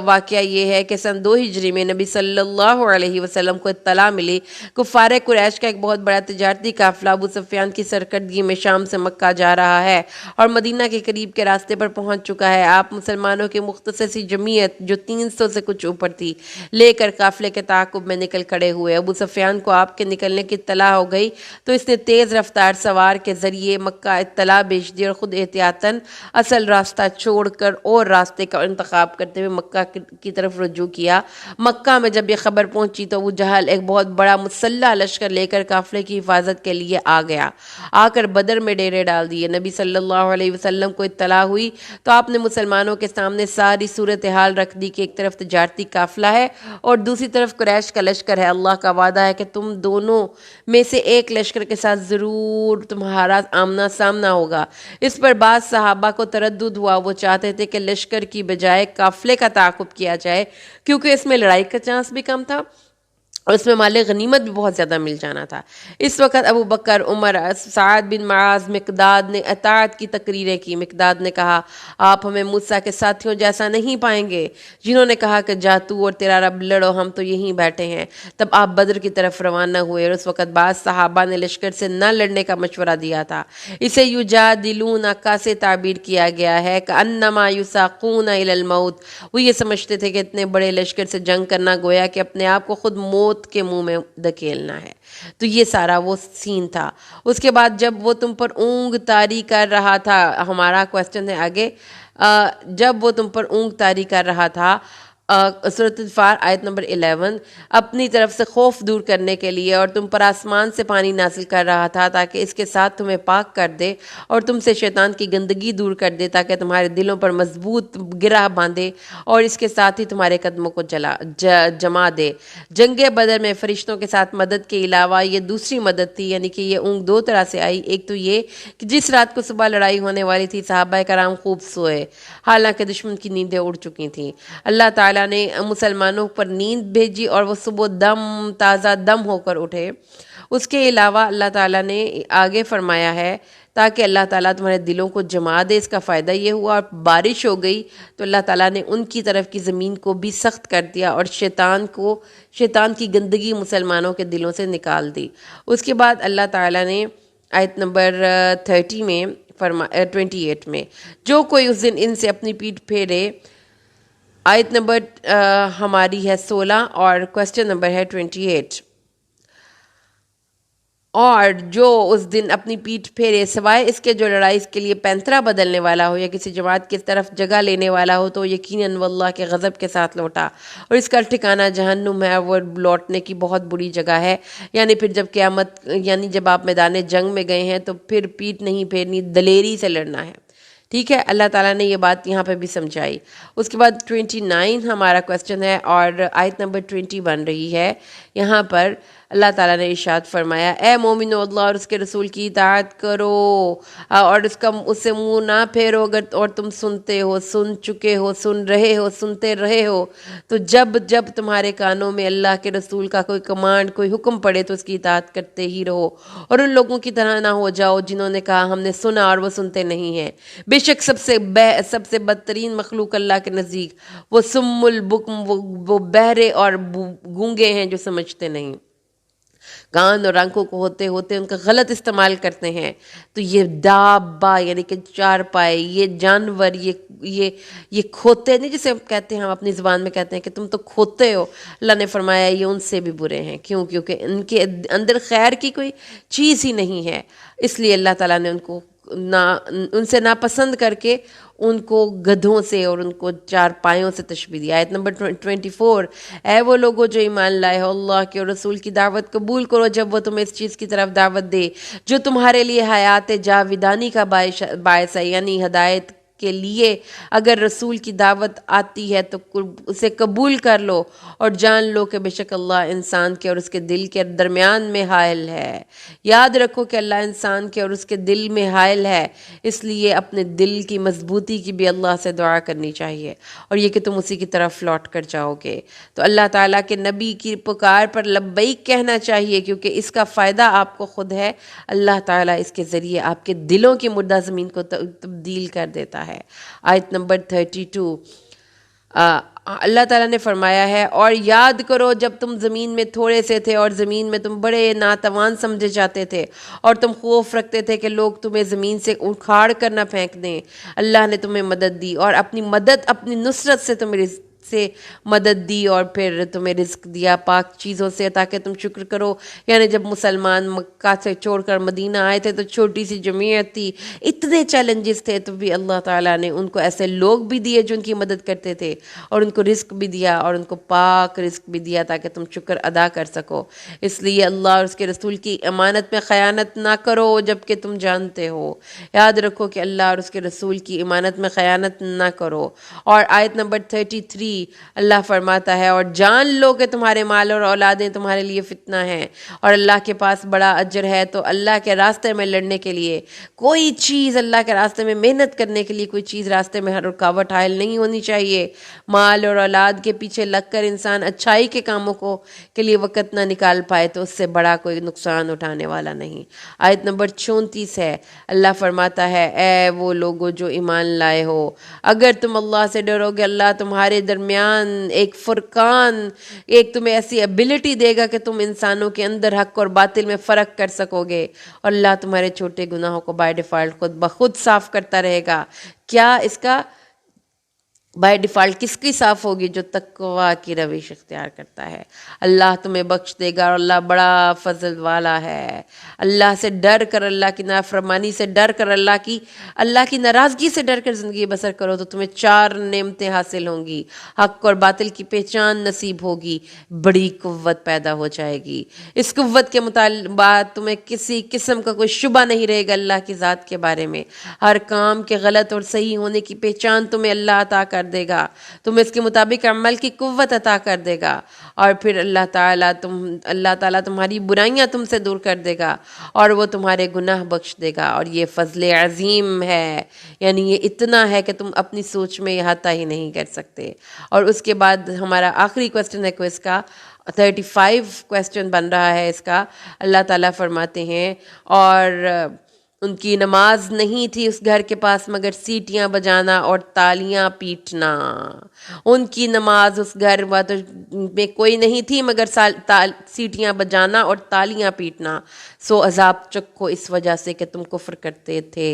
واقعہ یہ ہے کہ سن 2 ہجری میں نبی صلی اللہ علیہ وسلم کو اطلاع ملی کفار قریش کا ایک بہت بڑا تجارتی قافلہ ابو سفیان کی سرکردگی میں شام سے مکہ جا رہا ہے اور مدینہ کے قریب کے راستے پر پہنچ چکا ہے. آپ مسلمانوں کی مختصر سی جمعیت جو 300 سے کچھ اوپر تھی لے کر قافلے کے تعاقب میں نکل کھڑے ہوئے. ابو سفیان کو آپ کے نکلنے کی اطلاع ہو گئی تو اس نے تیز رفتار سوار کے ذریعے مکہ اطلاع بھیج دی اور خود احتیاطاً اصل راستہ چھوڑ کر اور راستے کا انتخاب کرتے ہوئے مکہ کی طرف رجوع کیا. مکہ میں جب یہ خبر پہنچی تو ابو جہل ایک بہت بڑا مسلح لشکر لے کر قافلے کی حفاظت کے لیے آ گیا. آ کر بدر میں ڈیرے ڈال دیے. نبی صلی اللہ علیہ وسلم کو اطلاع ہوئی تو آپ نے مسلمانوں کے سامنے ساری صورتحال رکھ دی کہ ایک طرف تجارتی قافلہ ہے اور دوسری طرف قریش کا لشکر ہے. اللہ کا وعدہ ہے کہ تم دونوں میں سے ایک لشکر کے ساتھ ضرور تمہارا آمنا سامنا ہوگا. اس پر بعض صحابہ کو تردد ہوا. وہ چاہتے تھے کہ لشکر کی بجائے قافلے کا تعاقب کیا جائے کیونکہ اس میں لڑائی کا چانس بھی کم تھا اور اس میں مال غنیمت بھی بہت زیادہ مل جانا تھا. اس وقت ابو بکر، عمر، سعد بن معاذ، مقداد نے اطاعت کی تقریریں کی. مقداد نے کہا آپ ہمیں موسیٰ کے ساتھیوں جیسا نہیں پائیں گے جنہوں نے کہا کہ جا تو اور تیرا رب لڑو، ہم تو یہیں بیٹھے ہیں. تب آپ بدر کی طرف روانہ ہوئے اور اس وقت بعض صحابہ نے لشکر سے نہ لڑنے کا مشورہ دیا تھا. اسے یجادلون کا سے تعبیر کیا گیا ہے کہ انما یساقون الی الموت. وہ یہ سمجھتے تھے کہ اتنے بڑے لشکر سے جنگ کرنا گویا کہ اپنے آپ کو خود موت کے منہ میں دھکیلنا ہے. تو یہ سارا وہ سین تھا. اس کے بعد جب وہ تم پر اونگ طاری کر رہا تھا، ہمارا کوسچن ہے آگے، جب وہ تم پر اونگ طاری کر رہا تھا، سورۃ الفار آیت نمبر 11، اپنی طرف سے خوف دور کرنے کے لیے اور تم پر آسمان سے پانی نازل کر رہا تھا تاکہ اس کے ساتھ تمہیں پاک کر دے اور تم سے شیطان کی گندگی دور کر دے تاکہ تمہارے دلوں پر مضبوط گرہ باندھے اور اس کے ساتھ ہی تمہارے قدموں کو جما دے. جنگ بدر میں فرشتوں کے ساتھ مدد کے علاوہ یہ دوسری مدد تھی، یعنی کہ یہ اونگ 2 طرح سے آئی. ایک تو یہ کہ جس رات کو صبح لڑائی ہونے والی تھی صحابہ کرام خوب سوئے حالانکہ دشمن کی نیندیں اڑ چکی تھیں. اللہ تعالیٰ نے مسلمانوں پر نیند بھیجی اور وہ صبح تازہ دم ہو کر اٹھے. اس کے علاوہ اللہ تعالیٰ نے آگے فرمایا ہے تاکہ اللہ تعالیٰ تمہارے دلوں کو جما دے. اس کا فائدہ یہ ہوا اور بارش ہو گئی تو اللہ تعالیٰ نے ان کی طرف کی زمین کو بھی سخت کر دیا اور شیطان کی گندگی مسلمانوں کے دلوں سے نکال دی. اس کے بعد اللہ تعالیٰ نے آیت نمبر 28 میں جو کوئی اس دن ان سے اپنی پیٹھ پھیرے، آیت نمبر ہماری ہے 16 اور کوسچن نمبر ہے 28، اور جو اس دن اپنی پیٹھ پھیرے سوائے اس کے جو لڑائی اس کے لیے پینترا بدلنے والا ہو یا کسی جماعت کی طرف جگہ لینے والا ہو تو یقیناً وہ اللہ کے غضب کے ساتھ لوٹا اور اس کا ٹھکانہ جہنم ہے، وہ لوٹنے کی بہت بری جگہ ہے. یعنی پھر جب قیامت، یعنی جب آپ میدان جنگ میں گئے ہیں تو پھر پیٹھ نہیں پھیرنی، دلیری سے لڑنا ہے. ٹھیک ہے، اللہ تعالیٰ نے یہ بات یہاں پہ بھی سمجھائی. اس کے بعد 29 ہمارا کوسچن ہے اور آیت نمبر 20 بن رہی ہے. یہاں پر اللہ تعالیٰ نے ارشاد فرمایا اے مومنو اللہ اور اس کے رسول کی اطاعت کرو اور اس سے منہ نہ پھیرو اگر اور تم سنتے ہو، سن چکے ہو، سن رہے ہو، سنتے رہے ہو. تو جب تمہارے کانوں میں اللہ کے رسول کا کوئی کمانڈ، کوئی حکم پڑے تو اس کی اطاعت کرتے ہی رہو اور ان لوگوں کی طرح نہ ہو جاؤ جنہوں نے کہا ہم نے سنا اور وہ سنتے نہیں ہیں. بے شک سب سے بدترین مخلوق اللہ کے نزدیک وہ سم البکم، وہ بہرے اور گونگے ہیں جو سمجھتے نہیں، کان اور آنکھوں کو ہوتے ہوتے ان کا غلط استعمال کرتے ہیں. تو یہ دابا یعنی کہ 4 پائے، یہ جانور، یہ کھوتے نہیں، جسے کہتے ہیں ہم اپنی زبان میں کہتے ہیں کہ تم تو کھوتے ہو. اللہ نے فرمایا یہ ان سے بھی برے ہیں. کیوں؟ کیونکہ ان کے اندر خیر کی کوئی چیز ہی نہیں ہے، اس لیے اللہ تعالیٰ نے ان سے ناپسند کر کے ان کو گدھوں سے اور ان کو 4 پایوں سے تشبیہ دیا. آیت نمبر 24، اے وہ لوگوں جو ایمان لائے ہو اللہ کے اور رسول کی دعوت قبول کرو جب وہ تمہیں اس چیز کی طرف دعوت دے جو تمہارے لیے حیات جاودانی کا باعث ہے، یعنی ہدایت کے لیے اگر رسول کی دعوت آتی ہے تو اسے قبول کر لو اور جان لو کہ بے شک اللہ انسان کے اور اس کے دل کے درمیان میں حائل ہے۔ یاد رکھو کہ اللہ انسان کے اور اس کے دل میں حائل ہے، اس لیے اپنے دل کی مضبوطی کی بھی اللہ سے دعا کرنی چاہیے اور یہ کہ تم اسی کی طرف لوٹ کر جاؤ گے۔ تو اللہ تعالیٰ کے نبی کی پکار پر لبیک کہنا چاہیے، کیونکہ اس کا فائدہ آپ کو خود ہے۔ اللہ تعالیٰ اس کے ذریعے آپ کے دلوں کی مردہ زمین کو تبدیل کر دیتا ہے۔ آیت نمبر 32، اللہ تعالیٰ نے فرمایا ہے، اور یاد کرو جب تم زمین میں تھوڑے سے تھے اور زمین میں تم بڑے ناتوان سمجھے جاتے تھے اور تم خوف رکھتے تھے کہ لوگ تمہیں زمین سے اکھاڑ کر نہ پھینک دیں۔ اللہ نے تمہیں مدد دی اور اپنی مدد، اپنی نصرت سے تمہیں سے مدد دی اور پھر تمہیں رزق دیا پاک چیزوں سے تاکہ تم شکر کرو۔ یعنی جب مسلمان مکہ سے چھوڑ کر مدینہ آئے تھے تو چھوٹی سی جمعیت تھی، اتنے چیلنجز تھے، تو بھی اللہ تعالیٰ نے ان کو ایسے لوگ بھی دیے جو ان کی مدد کرتے تھے اور ان کو رزق بھی دیا اور ان کو پاک رزق بھی دیا تاکہ تم شکر ادا کر سکو۔ اس لیے اللہ اور اس کے رسول کی امانت میں خیانت نہ کرو جب کہ تم جانتے ہو۔ یاد رکھو کہ اللہ اور اس کے رسول کی امانت میں خیانت نہ کرو۔ اور آیت نمبر 33 اللہ فرماتا ہے، اور جان لو کہ تمہارے مال اور اولادیں تمہارے لیے فتنہ ہیں اور اللہ کے پاس بڑا اجر ہے۔ تو اللہ کے راستے میں لڑنے کے لیے کوئی چیز، اللہ کے راستے میں محنت کرنے کے لیے کوئی چیز راستے میں رکاوٹ حائل نہیں ہونی چاہیے۔ مال اور اولاد کے پیچھے لگ کر انسان اچھائی کے کاموں کے لیے وقت نہ نکال پائے تو اس سے بڑا کوئی نقصان اٹھانے والا نہیں۔ آیت نمبر 34 ہے، اللہ فرماتا ہے، اے وہ لوگو جو ایمان لائے ہو، اگر تم اللہ سے ڈرو گے اللہ تمہارے درمیان ایک فرقان، ایک تمہیں ایسی ایبلٹی دے گا کہ تم انسانوں کے اندر حق اور باطل میں فرق کر سکو گے، اور اللہ تمہارے چھوٹے گناہوں کو بائی ڈیفالٹ خود بخود صاف کرتا رہے گا۔ کیا اس کا بائی ڈیفالٹ کس کی صاف ہوگی؟ جو تقویٰ کی روش اختیار کرتا ہے۔ اللہ تمہیں بخش دے گا اور اللہ بڑا فضل والا ہے۔ اللہ سے ڈر کر، اللہ کی نافرمانی سے ڈر کر، اللہ کی ناراضگی سے ڈر کر زندگی بسر کرو تو تمہیں 4 نعمتیں حاصل ہوں گی، حق اور باطل کی پہچان نصیب ہوگی، بڑی قوت پیدا ہو جائے گی۔ اس قوت کے مطالبات تمہیں کسی قسم کا کوئی شبہ نہیں رہے گا اللہ کی ذات کے بارے میں۔ ہر کام کے غلط اور صحیح ہونے کی پہچان تمہیں اللہ عطا کر دے گا، تمہیں اس کے مطابق عمل کی قوت عطا کر دے گا، اور پھر اللہ تعالیٰ تمہاری برائیاں تم سے دور کر دے گا اور وہ تمہارے گناہ بخش دے گا، اور یہ فضل عظیم ہے، یعنی یہ اتنا ہے کہ تم اپنی سوچ میں احاطہ ہی نہیں کر سکتے۔ اور اس کے بعد ہمارا آخری کوسچن ہے کوئز کا، 35 کوسچن بن رہا ہے اس کا۔ اللہ تعالیٰ فرماتے ہیں، اور ان کی نماز نہیں تھی اس گھر کے پاس مگر سیٹیاں بجانا اور تالیاں پیٹنا۔ ان کی نماز اس گھر میں کوئی نہیں تھی مگر سیٹیاں بجانا اور تالیاں پیٹنا، سو عذاب چکھو اس وجہ سے کہ تم کفر کرتے تھے۔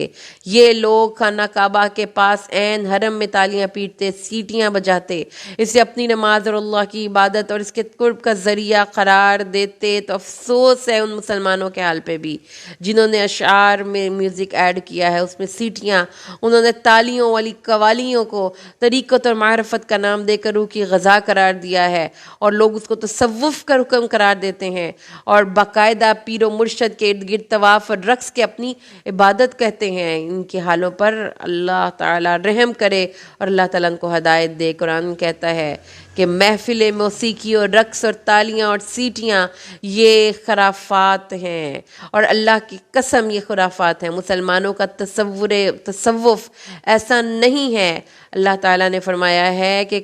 یہ لوگ خانہ کعبہ کے پاس عین حرم میں تالیاں پیٹتے، سیٹیاں بجاتے، اسے اپنی نماز اور اللہ کی عبادت اور اس کے قرب کا ذریعہ قرار دیتے، تو افسوس ہے ان مسلمانوں کے حال پہ بھی جنہوں نے اشعار میں میوزک ایڈ کیا ہے، اس میں سیٹیاں، انہوں نے تالیوں والی قوالیوں کو طریقت اور معرفت کا نام دے کر روح کی غذا قرار دیا ہے، اور لوگ اس کو تصوف کا حکم قرار دیتے ہیں اور باقاعدہ پیر و مرشد کے ارد گرد طواف اور رقص کے اپنی عبادت کہتے ہیں۔ ان کے حالوں پر اللہ تعالیٰ رحم کرے اور اللہ تعالیٰ ان کو ہدایت دے۔ قرآن کہتا ہے کہ محفل موسیقی اور رقص اور تالیاں اور سیٹیاں یہ خرافات ہیں، اور اللہ کی قسم یہ خرافات ہیں۔ مسلمانوں کا تصوف ایسا نہیں ہے۔ اللہ تعالیٰ نے فرمایا ہے کہ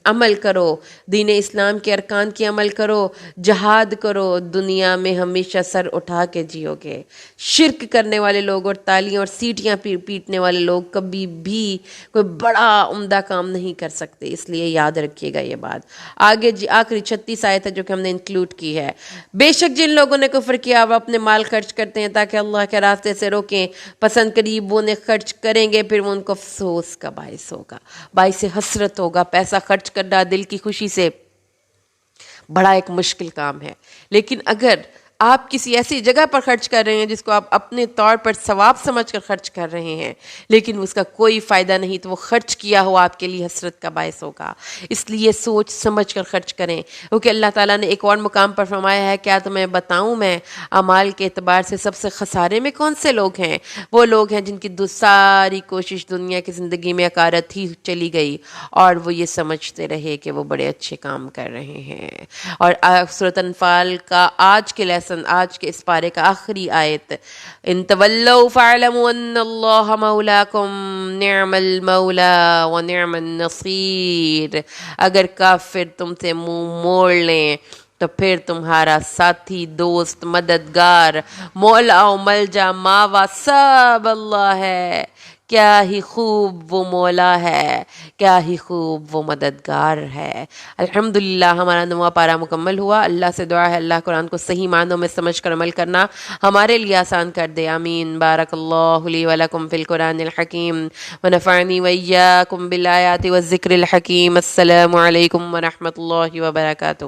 عمل کرو، دین اسلام کے ارکان کی عمل کرو، جہاد کرو، دنیا میں ہمیشہ سر اٹھا کے جیو گے۔ شرک کرنے والے لوگ اور تالیاں اور سیٹیاں پیٹنے والے لوگ کبھی بھی کوئی بڑا عمدہ کام نہیں کر سکتے، اس لیے یاد رکھیے گا یہ بات۔ آگے آخری 36 آیت ہے جو کہ ہم نے انکلوڈ کی ہے۔ بے شک جن لوگوں نے کفر کیا وہ اپنے مال خرچ کرتے ہیں تاکہ اللہ کے راستے سے روکیں، پسند قریب وہ انہیں خرچ کریں گے، پھر وہ ان کو افسوس کا باعث ہوگا، باعث حسرت ہوگا۔ پیسہ خرچ کرنا دل کی خوشی سے بڑا ایک مشکل کام ہے، لیکن اگر آپ کسی ایسی جگہ پر خرچ کر رہے ہیں جس کو آپ اپنے طور پر ثواب سمجھ کر خرچ کر رہے ہیں، لیکن اس کا کوئی فائدہ نہیں، تو وہ خرچ کیا ہوا آپ کے لیے حسرت کا باعث ہوگا۔ اس لیے سوچ سمجھ کر خرچ کریں، کیونکہ اللہ تعالیٰ نے ایک اور مقام پر فرمایا ہے، کیا تمہیں بتاؤں میں اعمال کے اعتبار سے سب سے خسارے میں کون سے لوگ ہیں؟ وہ لوگ ہیں جن کی ساری کوشش دنیا کی زندگی میں عکارت ہی چلی گئی، اور وہ یہ سمجھتے رہے کہ وہ بڑے اچھے کام کر رہے ہیں۔ اور سورۃ انفال کا آج کے لیسن، آج کے اس پارے کا آخری آیت، ان تولوا فاعلموا ان اللہ مولاکم نعم المولا ونعم النصیر، اگر کافر تم سے منہ موڑ لیں تو پھر تمہارا ساتھی، دوست، مددگار، مولا و ملجا، ماوا سب اللہ ہے۔ کیا ہی خوب وہ مولا ہے، کیا ہی خوب وہ مددگار ہے۔ الحمدللہ ہمارا 9واں پارہ مکمل ہوا۔ اللہ سے دعا ہے اللہ قرآن کو صحیح معنوں میں سمجھ کر عمل کرنا ہمارے لیے آسان کر دے، آمین۔ بارک اللہ لی ولکم فی القرآن الحکیم ونفعنی وإیاکم بالآیات والذکر الحکیم۔ السلام علیکم ورحمۃ اللہ وبرکاتہ۔